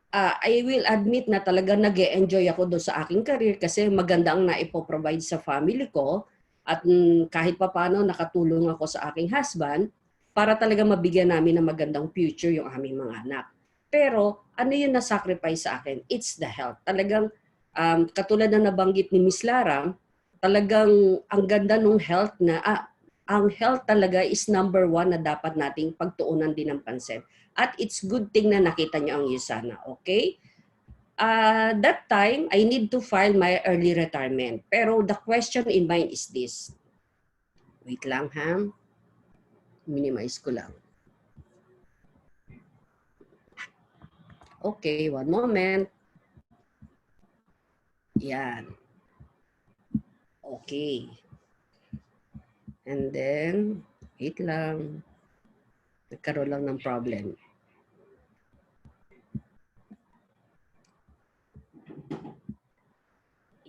I will admit na talaga nag-e-enjoy ako doon sa aking career kasi maganda ang naipoprovide sa family ko at kahit papano nakatulong ako sa aking husband para talaga mabigyan namin ng magandang future yung aming mga anak. Pero ano yung nasacrifice sa akin? It's the health. Talagang katulad na nabanggit ni Miss Lara, talagang ang ganda ng health na ang health talaga is number 1 na dapat nating pagtuunan din ng pansin. At it's good thing na nakita niyo ang USANA, okay? That time, I need to file my early retirement. Pero the question in mind is this. Wait lang ha. Minimize ko lang. Okay, one moment. Yan. Okay. And then, wait lang. Nagkaroon lang ng problem.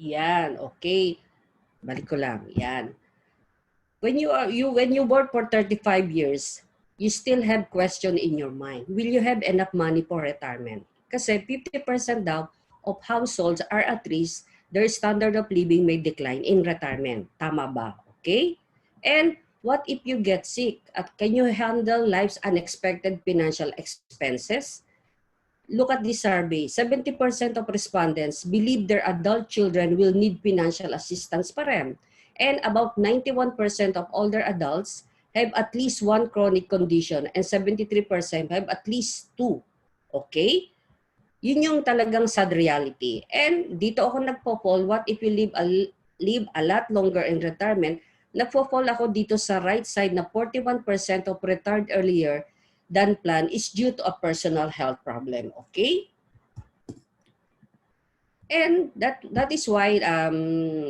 Yan, okay. Balik ko lang. Yan. When you work for 35 years, you still have question in your mind. Will you have enough money for retirement? Kasi 50% daw of households are at risk their standard of living may decline in retirement. Tama ba? Okay? And what if you get sick? At can you handle life's unexpected financial expenses? Look at this survey. 70% of respondents believe their adult children will need financial assistance pa rin. And about 91% of older adults have at least one chronic condition and 73% have at least 2. Okay? Yun yung talagang sad reality. And dito ako nagpo-fall, what if you live a lot longer in retirement? Nagpo-fall ako dito sa right side na 41% of retired earlier than planned is due to a personal health problem. Okay? And that is why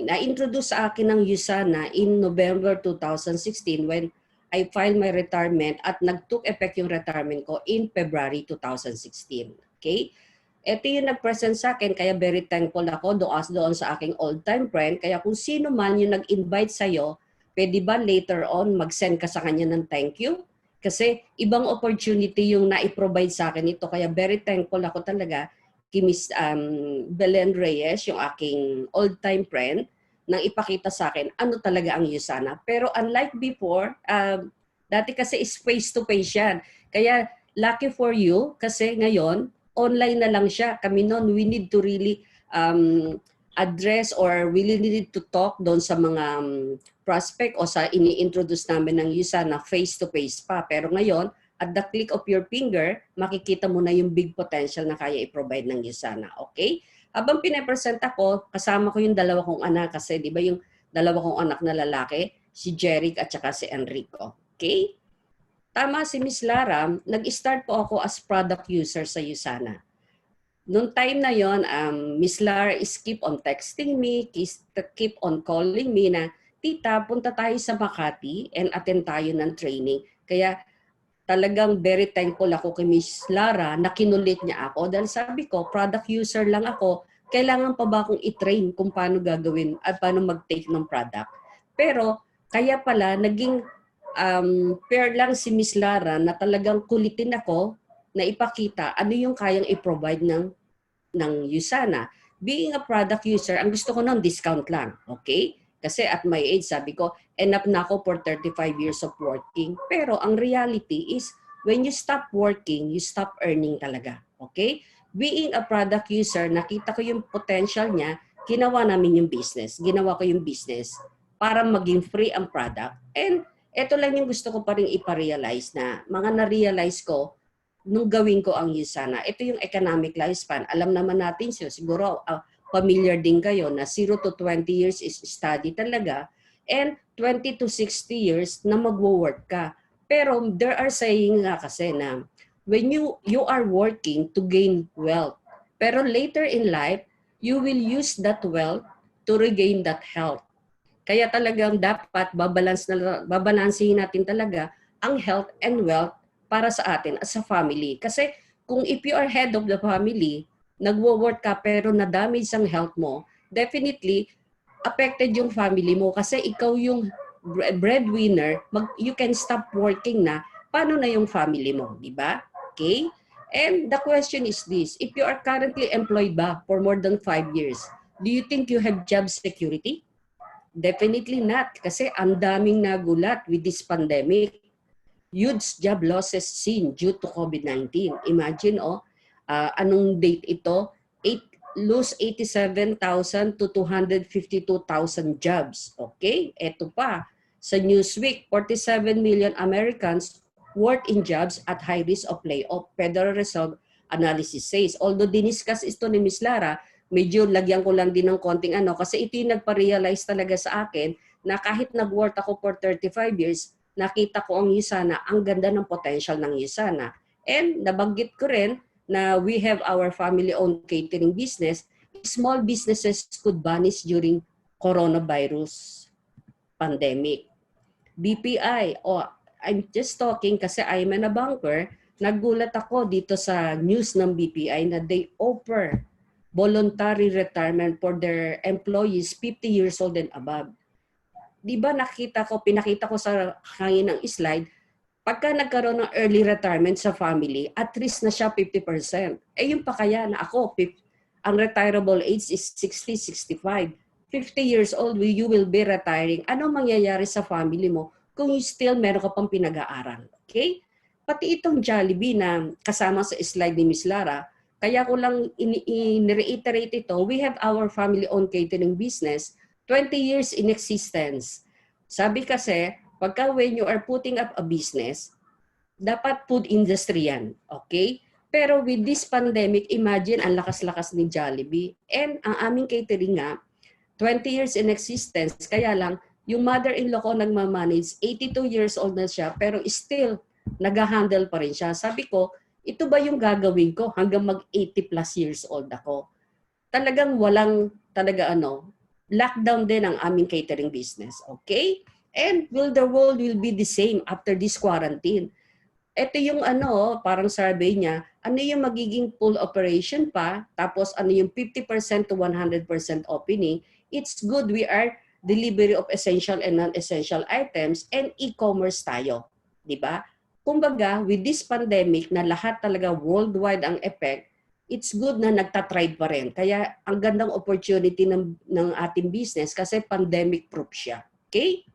na-introduce sa akin ng USANA in November 2016 when I filed my retirement at nag-took effect yung retirement ko in February 2016. Okay? Ito yung nag-present sa akin, kaya very thankful ako doon sa aking old-time friend. Kaya kung sino man yung nag-invite sa'yo, pwede ba later on mag-send ka sa kanya ng thank you? Kasi ibang opportunity yung na-provide sa akin ito. Kaya very thankful ako talaga kay Miss Belen Reyes, yung aking old-time friend, nang ipakita sa akin ano talaga ang USANA. Pero unlike before, dati kasi is face-to-face yan. Kaya lucky for you kasi ngayon, online na lang siya. Kami noon, we need to really address or we really need to talk doon sa mga prospect o sa ini-introduce namin ng USANA face-to-face pa. Pero ngayon, at the click of your finger, makikita mo na yung big potential na kaya i-provide ng USANA. Okay? Habang pinapresent ako, kasama ko yung dalawa kong anak kasi di ba yung dalawa kong anak na lalaki, si Jeric at saka si Enrico. Okay? Tama si Miss Lara, nag-start po ako as product user sa USANA. Noong time na yon, Miss Lara is keep on texting me, keep on calling me na, Tita, punta tayo sa Makati and attend tayo ng training. Kaya talagang very thankful ako kay Miss Lara na kinulit niya ako dahil sabi ko, product user lang ako, kailangan pa ba akong i-train kung paano gagawin at paano mag-take ng product. Pero kaya pala naging pair lang si Miss Lara na talagang kulitin ako na ipakita ano yung kayang i-provide ng USANA. Being a product user, ang gusto ko nun discount lang. Okay? Kasi at my age, sabi ko, enough na ako for 35 years of working. Pero ang reality is, when you stop working, you stop earning talaga. Okay? Being a product user, nakita ko yung potential niya, ginawa namin yung business. Ginawa ko yung business para maging free ang product. And ito lang yung gusto ko pa rin iparealize na mga na-realize ko nung gawin ko ang USANA. Ito yung economic lifespan. Alam naman natin siguro familiar din kayo na 0 to 20 years is study talaga and 20 to 60 years na magwo-work ka. Pero there are saying nga kasi na when you are working to gain wealth, pero later in life, you will use that wealth to regain that health. Kaya talagang dapat babalansihin natin talaga ang health and wealth para sa atin as a family. Kasi kung if you are head of the family, nagwo-work ka pero na-damage ang health mo, definitely affected yung family mo kasi ikaw yung breadwinner, you can stop working na, paano na yung family mo, di ba? Okay? And the question is this, if you are currently employed ba for more than 5 years, do you think you have job security? Definitely not kasi ang daming nagulat with this pandemic. Huge job losses seen due to COVID-19. Imagine, anong date ito? Lose 87,000 to 252,000 jobs. Okay? Ito pa. Sa Newsweek, 47 million Americans work in jobs at high risk of layoff. Federal Reserve analysis says. Although diniscuss ito ni Ms. Lara, medyo lagyan ko lang din ng konting kasi ito yung nagpa-realize talaga sa akin na kahit nag-work ako for 35 years, nakita ko ang USANA, ang ganda ng potential ng USANA. And nabanggit ko rin na we have our family-owned catering business. Small businesses could vanish during coronavirus pandemic. BPI, I'm just talking kasi I'm a banker, naggulat ako dito sa news ng BPI na they offer voluntary retirement for their employees 50 years old and above. Di ba pinakita ko sa hangin ng slide, pagka nagkaroon ng early retirement sa family, at risk na siya 50%. Yung pa kaya na ako, ang retirable age is 60, 65. 50 years old, you will be retiring. Ano mangyayari sa family mo kung still meron ka pang pinag-aaral? Okay? Pati itong Jollibee na kasama sa slide ni Ms. Lara, kaya ko lang in-reiterate ito, we have our family-owned catering business, 20 years in existence. Sabi kasi, pagka when you are putting up a business, dapat food industry yan. Okay? Pero with this pandemic, imagine ang lakas-lakas ni Jollibee. And ang aming catering nga, 20 years in existence, kaya lang, yung mother-in-law ko nagmamanage, 82 years old na siya, pero still, nag-handle pa rin siya. Sabi ko, ito ba yung gagawin ko hanggang mag-80 plus years old ako? Talagang walang, lockdown din ang aming catering business. Okay? And will the world will be the same after this quarantine? Ito yung parang survey niya, ano yung magiging full operation pa, tapos ano yung 50% to 100% opening. It's good we are delivery of essential and non-essential items and e-commerce tayo. Di ba? kumbaga, with this pandemic na lahat talaga worldwide ang effect, it's good na nagtatride pa rin. Kaya ang gandang opportunity ng ating business kasi pandemic-proof siya. Okay?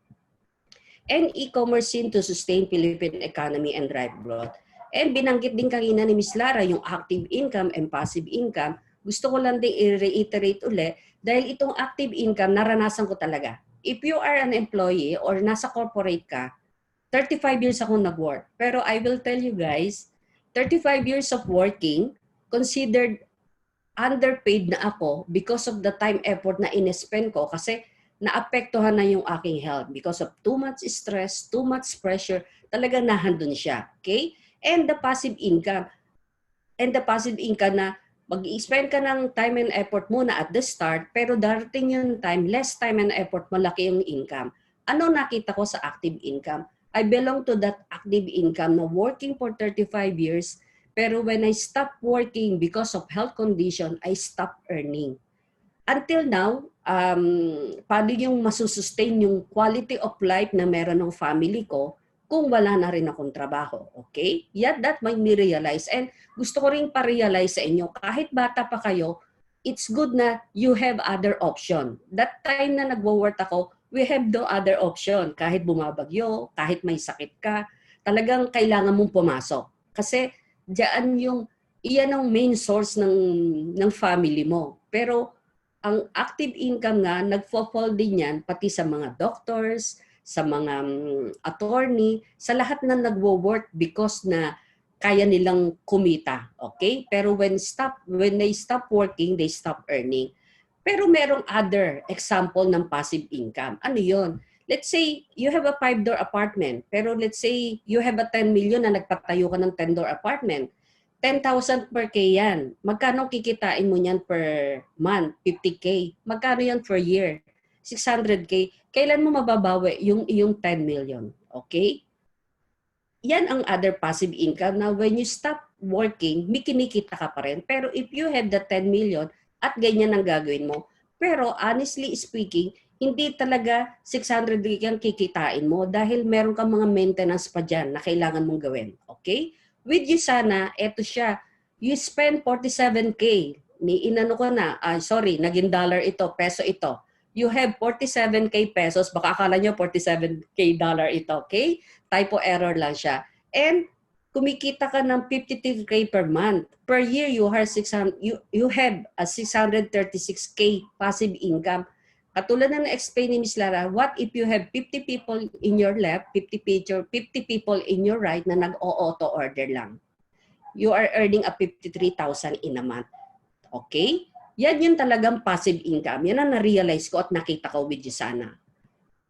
And e-commerce seen to sustain Philippine economy and drive growth. And binanggit din kanina ni Ms. Lara yung active income and passive income. Gusto ko lang din i-reiterate ulit dahil itong active income naranasan ko talaga. If you are an employee or nasa corporate ka, 35 years akong nag-work. Pero I will tell you guys, 35 years of working, considered underpaid na ako because of the time effort na in-spend ko kasi naapektuhan na yung aking health because of too much stress, too much pressure, talaga nahandun siya. Okay? And the passive income. Na mag-i-spend ka ng time and effort muna at the start, pero darating yung time, less time and effort, malaki yung income. Ano nakita ko sa active income? I belong to that active income na working for 35 years, pero when I stopped working because of health condition, I stopped earning. Until now, paano yung masusustain yung quality of life na meron ng family ko kung wala na rin akong trabaho. Okay? Yeah, that made me realize. And gusto ko rin pa-realize sa inyo, kahit bata pa kayo, it's good na you have other option. That time na nagwo-work ako, we have no other option. Kahit bumabagyo, kahit may sakit ka, talagang kailangan mong pumasok. Kasi iyan ang main source ng family mo. Pero ang active income nga, nagfo-fall din yan pati sa mga doctors, sa mga attorney, sa lahat na nagwo-work because na kaya nilang kumita. Okay? Pero when they stop working, they stop earning. Pero merong other example ng passive income. Ano yon? Let's say you have a 5-door apartment, pero let's say you have a 10 million na nagpatayo ka ng 10-door apartment. 10,000 per K yan. Magkano kikitain mo niyan per month? 50K. Magkano yan per year? 600K. Kailan mo mababawi yung iyong 10 million? Okay? Yan ang other passive income na when you stop working, may kinikita ka pa rin. Pero if you have the 10 million at ganyan ang gagawin mo, pero honestly speaking, hindi talaga 600K ang kikitain mo dahil meron kang mga maintenance pa dyan na kailangan mong gawin. Okay? With you sana, eto siya, you spend 47K. Naging dollar ito, peso ito. You have 47K pesos, baka akala nyo 47K dollar ito, okay? Typo error lang siya. And kumikita ka ng 52K per month. Per year, you have a 636K passive income. Katulad na na-explain ni Ms. Lara, what if you have 50 people in your left, 50 people in your right na nag-auto order lang? You are earning a 53,000 in a month. Okay? Yan yung talagang passive income. Yan ang na-realize ko at nakita ko with Yusana.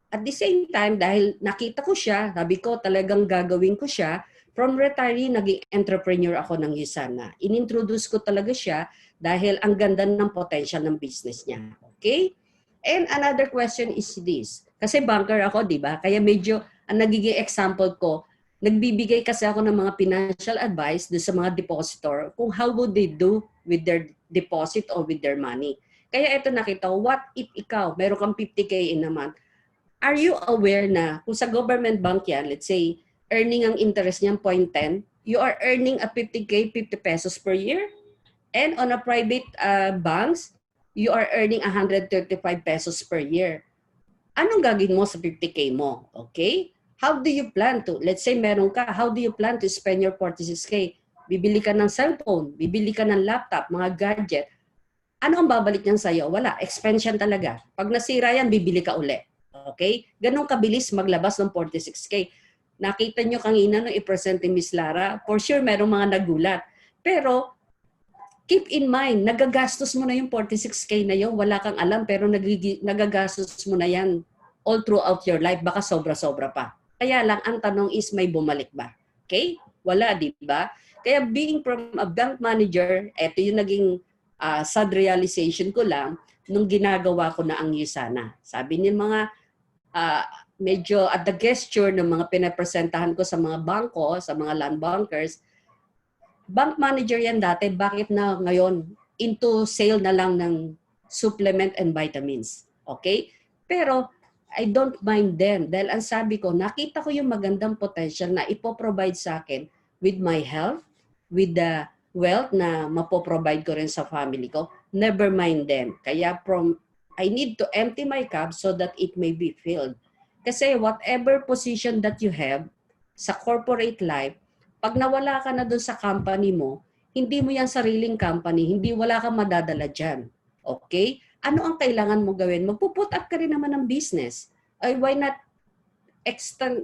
At the same time, dahil nakita ko siya, sabi ko talagang gagawin ko siya, from retiree, naging entrepreneur ako ng Yusana. Inintroduce ko talaga siya dahil ang ganda ng potential ng business niya. Okay? And another question is this. Kasi banker ako, di ba? Kaya medyo ang nagiging example ko, nagbibigay kasi ako ng mga financial advice do sa mga depositor kung how would they do with their deposit or with their money. Kaya ito nakita ko, what if ikaw, meron kang 50K in a month, are you aware na kung sa government bank yan, let's say, earning ang interest niyan 0.10, you are earning a 50K, 50 pesos per year? And on a private banks, you are earning 135 pesos per year. Anong gagawin mo sa 50K mo? Okay? How do you plan to? Let's say meron ka, how do you plan to spend your 46K? Bibili ka ng cellphone, bibili ka ng laptop, mga gadget. Ano ang babalik niyan sa'yo? Wala. Expansion talaga. Pag nasira yan, bibili ka uli. Okay? Ganun kabilis maglabas ng 46K. Nakita nyo kanina nung i-present ni Ms. Lara, for sure merong mga nagulat. Pero, keep in mind, nagagastos mo na yung 46K na yun, wala kang alam, pero nagagastos mo na yan all throughout your life, baka sobra-sobra pa. Kaya lang, ang tanong is, may bumalik ba? Okay? Wala, di ba? Kaya being from a bank manager, eto yung naging sad realization ko lang, nung ginagawa ko na ang Yusana. Sabi niya mga, medyo at the gesture ng mga pinapresentahan ko sa mga bangko, sa mga land bankers, bank manager yan dati, bakit na ngayon into sale na lang ng supplement and vitamins? Okay? Pero I don't mind them. Dahil ang sabi ko, nakita ko yung magandang potential na ipoprovide sa akin with my health, with the wealth na mapoprovide ko rin sa family ko. Never mind them. Kaya I need to empty my cup so that it may be filled. Kasi whatever position that you have sa corporate life, pag nawala ka na doon sa company mo, hindi mo yan sariling company, hindi wala kang madadala dyan. Okay? Ano ang kailangan mo gawin? Magpuput up ka rin naman ng business. Ay, why not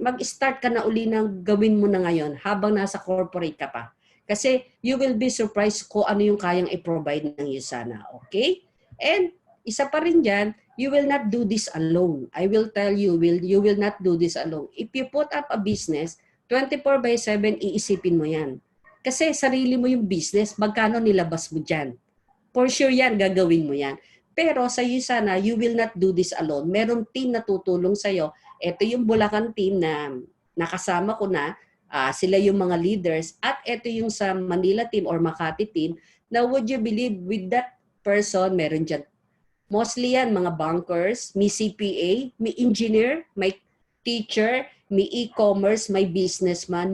mag-start ka na uli ng gawin mo na ngayon habang nasa corporate ka pa? Kasi you will be surprised kung ano yung kayang i-provide ng USANA. Okay? And isa pa rin dyan, you will not do this alone. I will tell you, you will not do this alone. If you put up a business, 24/7, iisipin mo yan. Kasi sarili mo yung business, magkano nilabas mo dyan. For sure yan, gagawin mo yan. Pero sa USANA, you will not do this alone. Meron team na tutulong sa'yo. Ito yung Bulacan team na nakasama ko na. Sila yung mga leaders. At ito yung sa Manila team or Makati team na would you believe with that person, meron dyan. Mostly yan, mga bankers, may CPA, may engineer, may teacher, may e-commerce, may businessman,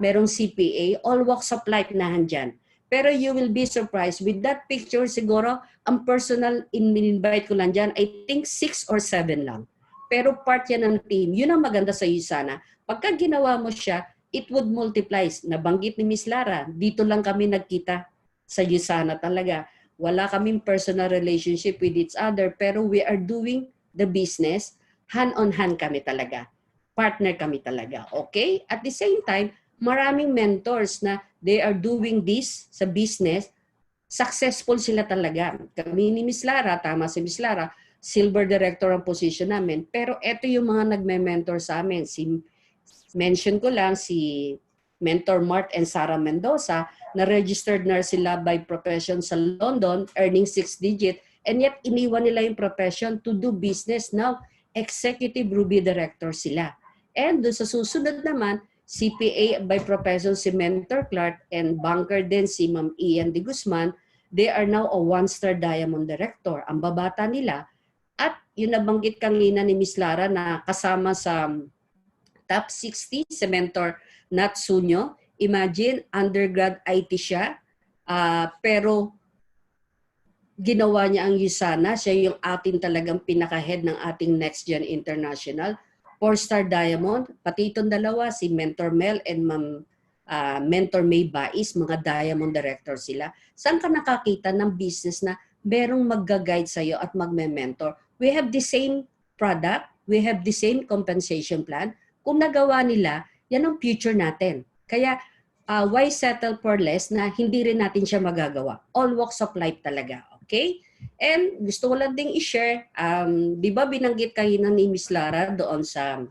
merong CPA, all walks of life na handyan. Pero you will be surprised. With that picture, siguro, ang personal in-invite ko lang dyan, I think 6 or 7 lang. Pero part yan ng team. Yun ang maganda sa USANA. Pagka ginawa mo siya, it would multiply. Nabanggit ni Miss Lara, dito lang kami nagkita sa USANA talaga. Wala kaming personal relationship with each other, pero we are doing the business, hand-on-hand kami talaga. Partner kami talaga. Okay? At the same time, maraming mentors na they are doing this sa business, successful sila talaga. Kami ni Miss Lara, tama si Miss Lara, silver director ang position namin. Pero eto yung mga nagme-mentor sa amin. Mention ko lang si Mentor Mart and Sarah Mendoza, na registered nurse sila by profession sa London, earning 6 digit, and yet iniwan nila yung profession to do business. Now, executive Ruby director sila. And doon sa susunod naman, CPA by profession si Mentor Clark and banker din si Ma'am Ian de Guzman. They are now a 1-star diamond director. Ang babata nila. At yung nabanggit kanina ni Miss Lara na kasama sa top 60 si Mentor Natsunyo. Imagine, undergrad IT siya. Pero ginawa niya ang USANA. Siya yung ating talagang pinaka-head ng ating Next Gen International. 4-star diamond, pati itong dalawa, si Mentor Mel and Mentor May Bais, mga diamond director sila. Saan ka nakakita ng business na merong mag-guide sa'yo at magme-mentor? We have the same product, we have the same compensation plan. Kung nagawa nila, yan ang future natin. Kaya why settle for less na hindi rin natin siya magagawa? All walks of life talaga, okay? And gusto ko lang ding i-share, di ba binanggit kanina ni Miss Lara doon sa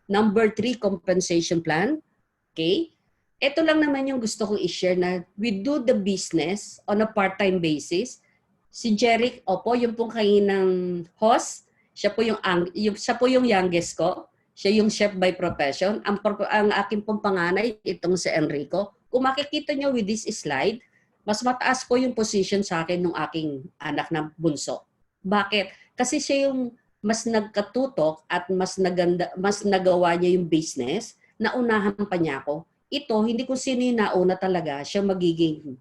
number 3 compensation plan? Okay? Ito lang naman yung gusto kong i-share na we do the business on a part-time basis. Si Jeric, opo, yung pong kaninang host, siya po yung youngest ko. Siya yung chef by profession. Ang aking pong panganay, itong si Enrico. Kung makikita nyo with this slide, mas mataas po yung position sa akin ng aking anak na bunso. Bakit? Kasi siya yung mas nagkatutok at mas nagawa niya yung business, naunahan pa niya ako. Ito, hindi kung sino yung nauna talaga, siya magiging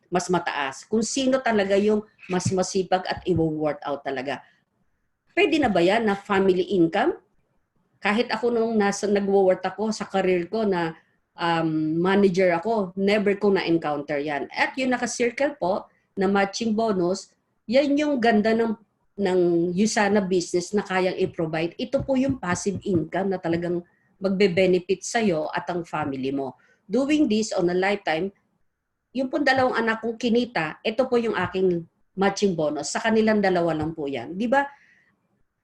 mas mataas. Kung sino talaga yung mas masipag at i-work out talaga. Pwede na ba yan na family income? Kahit ako nung nag-work ako sa career ko na manager ako, never ko na-encounter yan. At yung naka-circle po na matching bonus, yan yung ganda ng USANA business na kayang i-provide. Ito po yung passive income na talagang magbe-benefit sa'yo at ang family mo. Doing this on a lifetime, yung pong dalawang anak kong kinita, ito po yung aking matching bonus. Sa kanilang dalawa lang po yan. Di ba?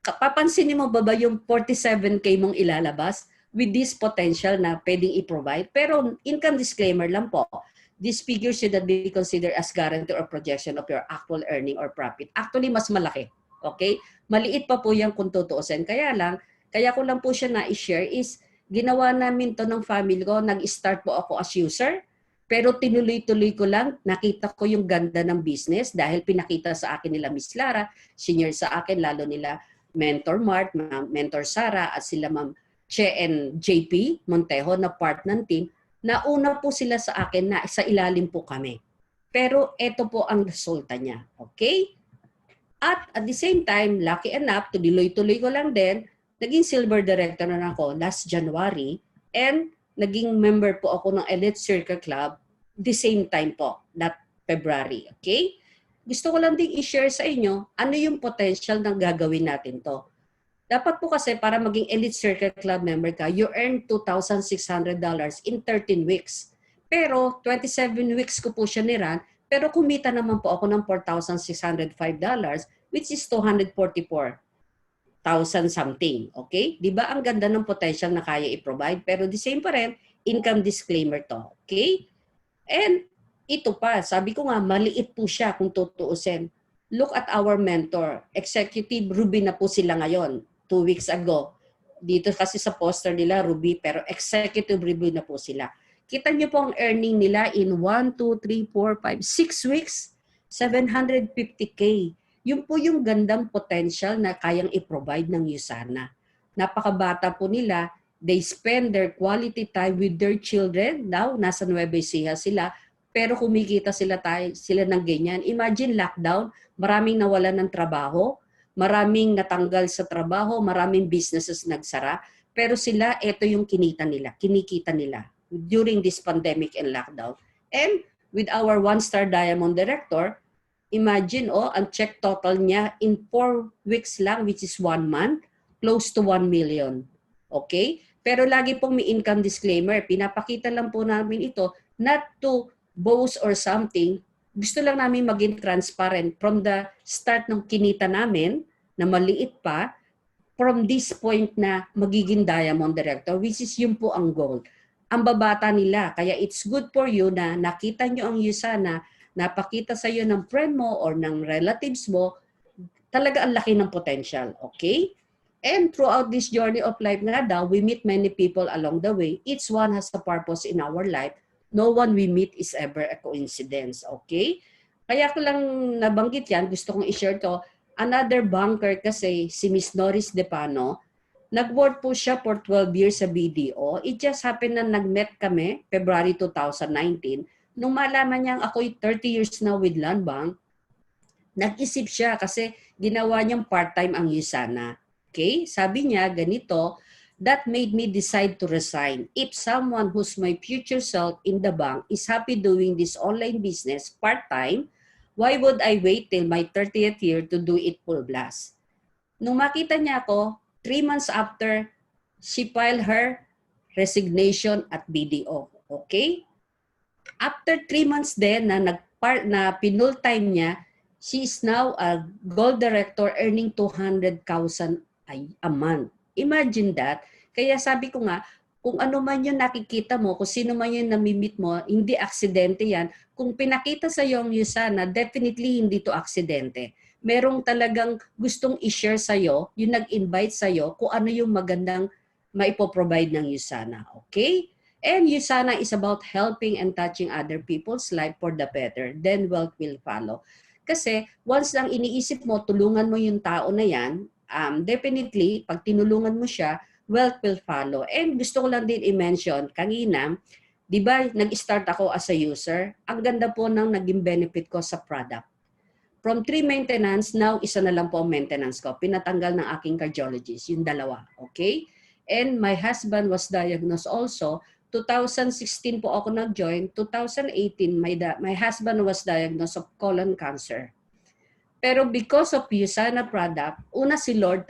Papansinin mo ba yung 47K mong ilalabas with this potential na pwedeng i-provide? Pero income disclaimer lang po. This figure should not be considered as guarantee or projection of your actual earning or profit. Actually, mas malaki. Okay? Maliit pa po yan kung tutuusin. Kaya ko lang po siya na-share is ginawa namin to ng family ko. Nag-start po ako as user. Pero tinuloy-tuloy ko lang, nakita ko yung ganda ng business dahil pinakita sa akin nila Miss Lara, senior sa akin, lalo nila Mentor Mart, Ma'am Mentor Sara, at sila Ma'am Che and JP Montejo na part ng team, nauna po sila sa akin na sa ilalim po kami. Pero ito po ang resulta niya. Okay? At the same time, lucky enough, tuloy-tuloy ko lang din, naging silver director na ako last January and naging member po ako ng Elite Circle Club the same time po, that February. Okay? Gusto ko lang din i-share sa inyo ano yung potential ng gagawin natin to. Dapat po kasi para maging Elite Circle Club member ka, you earn $2,600 in 13 weeks. Pero 27 weeks ko po siya niran, pero kumita naman po ako ng $4,605, which is 244,000 something. Okay? Di ba ang ganda ng potential na kaya i-provide? Pero the same pa rin, income disclaimer to. Okay? And ito pa, sabi ko nga, maliit po siya kung tutuusin. Look at our mentor. Executive Ruby na po sila ngayon. 2 weeks ago. Dito kasi sa poster nila, Ruby, pero Executive Ruby na po sila. Kita niyo po ang earning nila in 1, 2, 3, 4, 5, 6 weeks, 750K. Yun po yung gandang potential na kayang i-provide ng USANA. Napakabata po nila. They spend their quality time with their children. Now, nasa Nueva Ecija sila, pero kumikita sila ng ganyan. Imagine lockdown, maraming nawalan ng trabaho, maraming natanggal sa trabaho, maraming businesses nagsara, pero sila, ito yung kinikita nila during this pandemic and lockdown. And with our 1-star Diamond Director, imagine, ang check total niya in 4 weeks lang, which is 1 month, close to 1 million. Okay? Pero lagi pong may income disclaimer. Pinapakita lang po namin ito not to boast or something. Gusto lang namin maging transparent from the start ng kinita namin na maliit pa, from this point na magiging Diamond Director, which is yun po ang goal. Ang babata nila. Kaya it's good for you na nakita nyo ang USANA, napakita sa iyo ng friend mo or ng relatives mo, talaga ang laki ng potential. Okay? And throughout this journey of life nga daw, we meet many people along the way. Each one has a purpose in our life. No one we meet is ever a coincidence. Okay? Kaya ko lang nabanggit yan, gusto kong i-share to. Another banker kasi, si Miss Norris Depano, nag-work po siya for 12 years sa BDO. It just happened na nag-met kami, February 2019. Nung malaman niyang ako'y 30 years na with Land Bank, nag-isip siya kasi ginawa niyang part-time ang USANA. Okay? Sabi niya, ganito, that made me decide to resign. If someone who's my future self in the bank is happy doing this online business part-time, why would I wait till my 30th year to do it full blast? Nung makita niya ako, 3 months after, she filed her resignation at BDO. Okay? After 3 months din na pinul-time niya, she is now a gold director earning 200,000 a month. Imagine that. Kaya sabi ko nga, kung ano man yung nakikita mo, kung sino man yung namimit mo, hindi aksidente yan. Kung pinakita sa iyo ang USANA, definitely hindi to aksidente. Merong talagang gustong i-share sa iyo, yung nag-invite sa iyo, kung ano yung magandang maipoprovide ng USANA. Okay? And USANA is about helping and touching other people's life for the better. Then wealth will follow. Kasi once lang iniisip mo, tulungan mo yung tao na yan, definitely, pag tinulungan mo siya, wealth will follow. And gusto ko lang din i-mention, kanina, di ba, nag-start ako as a user. Ang ganda po ng naging benefit ko sa product. From 3 maintenance, now isa na lang po ang maintenance ko. Pinatanggal ng aking cardiologist, yung dalawa. Okay? And my husband was diagnosed also. 2016 po ako nag-join. 2018, my husband was diagnosed of colon cancer. Pero because of USANA product, una si Lord,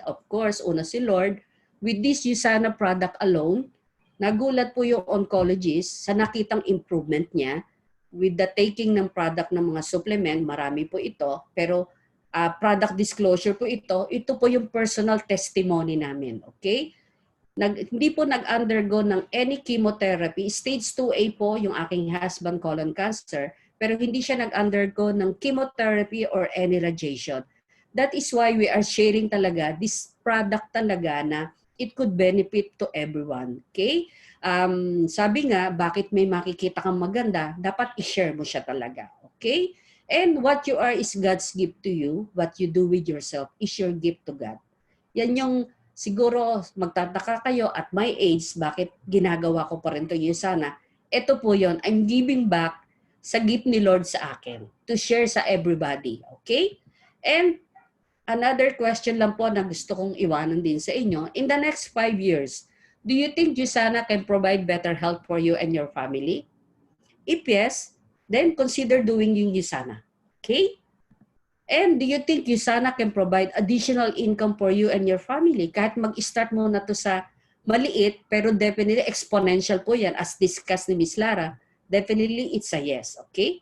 with this USANA product alone, nagulat po yung oncologist sa nakitang improvement niya with the taking ng product ng mga supplement, marami po ito, pero product disclosure po ito po yung personal testimony namin, okay? Hindi po nag-undergo ng any chemotherapy, stage 2A po yung aking husband colon cancer, pero hindi siya nag-undergo ng chemotherapy or any radiation. That is why we are sharing talaga this product talaga na it could benefit to everyone. Okay? Sabi nga, bakit may makikita kang maganda, dapat i-share mo siya talaga. Okay? And what you are is God's gift to you. What you do with yourself is your gift to God. Yan yung siguro magtataka kayo at my age, bakit ginagawa ko pa rin to yung sana. Ito po yon, I'm giving back sa gift ni Lord sa akin to share sa everybody. Okay? And another question lang po na gusto kong iwanan din sa inyo. In the next 5 years, do you think Jusana can provide better health for you and your family? If yes, then consider doing yung Jusana. Okay? And do you think Jusana can provide additional income for you and your family? Kahit mag-start mo na to sa maliit, pero definitely exponential po yan as discussed ni Miss Lara. Definitely it's a yes, okay?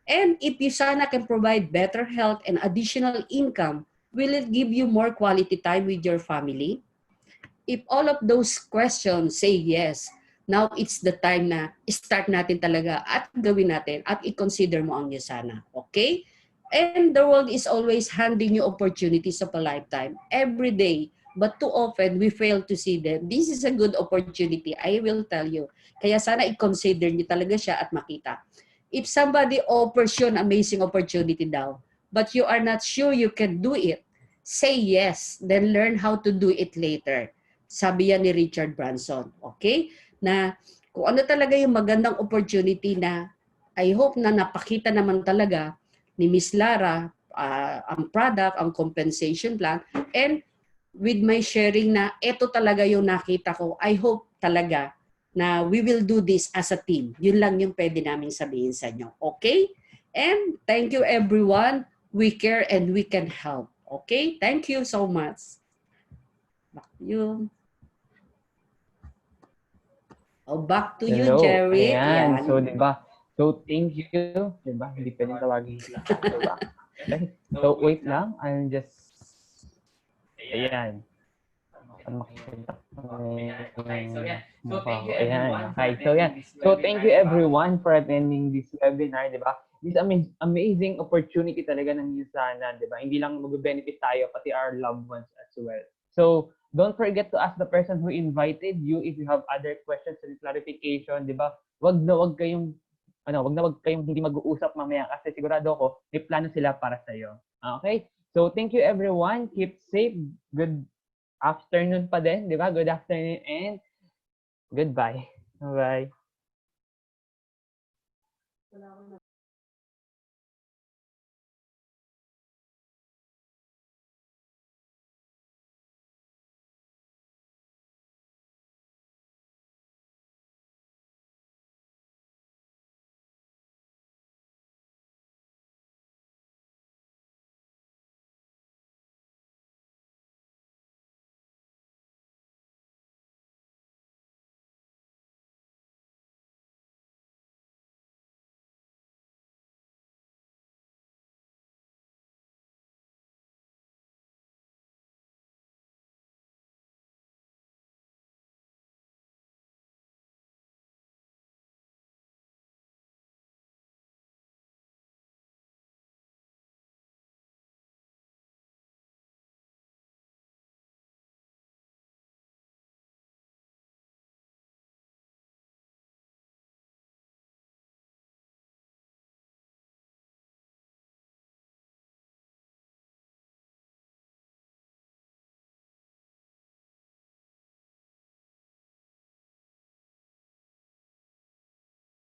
And if Jusana can provide better health and additional income, will it give you more quality time with your family? If all of those questions say yes, now it's the time na start natin talaga at gawin natin at i-consider mo ang Jusana, okay? And the world is always handing you opportunities of a lifetime every day. But too often, we fail to see them. This is a good opportunity, I will tell you. Kaya sana i-consider niyo talaga siya at makita. If somebody offers you an amazing opportunity daw, but you are not sure you can do it, say yes, then learn how to do it later. Sabi yan ni Richard Branson. Okay? Na kung ano talaga yung magandang opportunity na I hope na napakita naman talaga ni Miss Lara, ang product, ang compensation plan, and with my sharing na ito talaga yung nakita ko, I hope talaga na we will do this as a team. Yun lang yung pwede namin sabihin sa inyo. Okay? And thank you everyone. We care and we can help. Okay? Thank you so much. Back to you. Oh, back to you, Hello. Jerry. Ayan. Ayan. So, di ba? So, thank you. Di ba? Hindi pwedeng tawagin kita. Di ba? Okay. So, wait lang. I'll just... Ayan. Saan makikita ko yung mukha ko? Ayan. Okay. So, yan. So, thank you everyone for attending this webinar, di ba? This amazing opportunity talaga ng Jusana, di ba? Hindi lang mag-benefit tayo, pati our loved ones as well. So, don't forget to ask the person who invited you if you have other questions and clarification, di ba? Wag na wag kayong hindi mag-uusap mamaya kasi sigurado ako may plano sila para sa iyo. Okay? So, thank you everyone. Keep safe. Good afternoon pa din, di ba? Good afternoon and goodbye. Bye.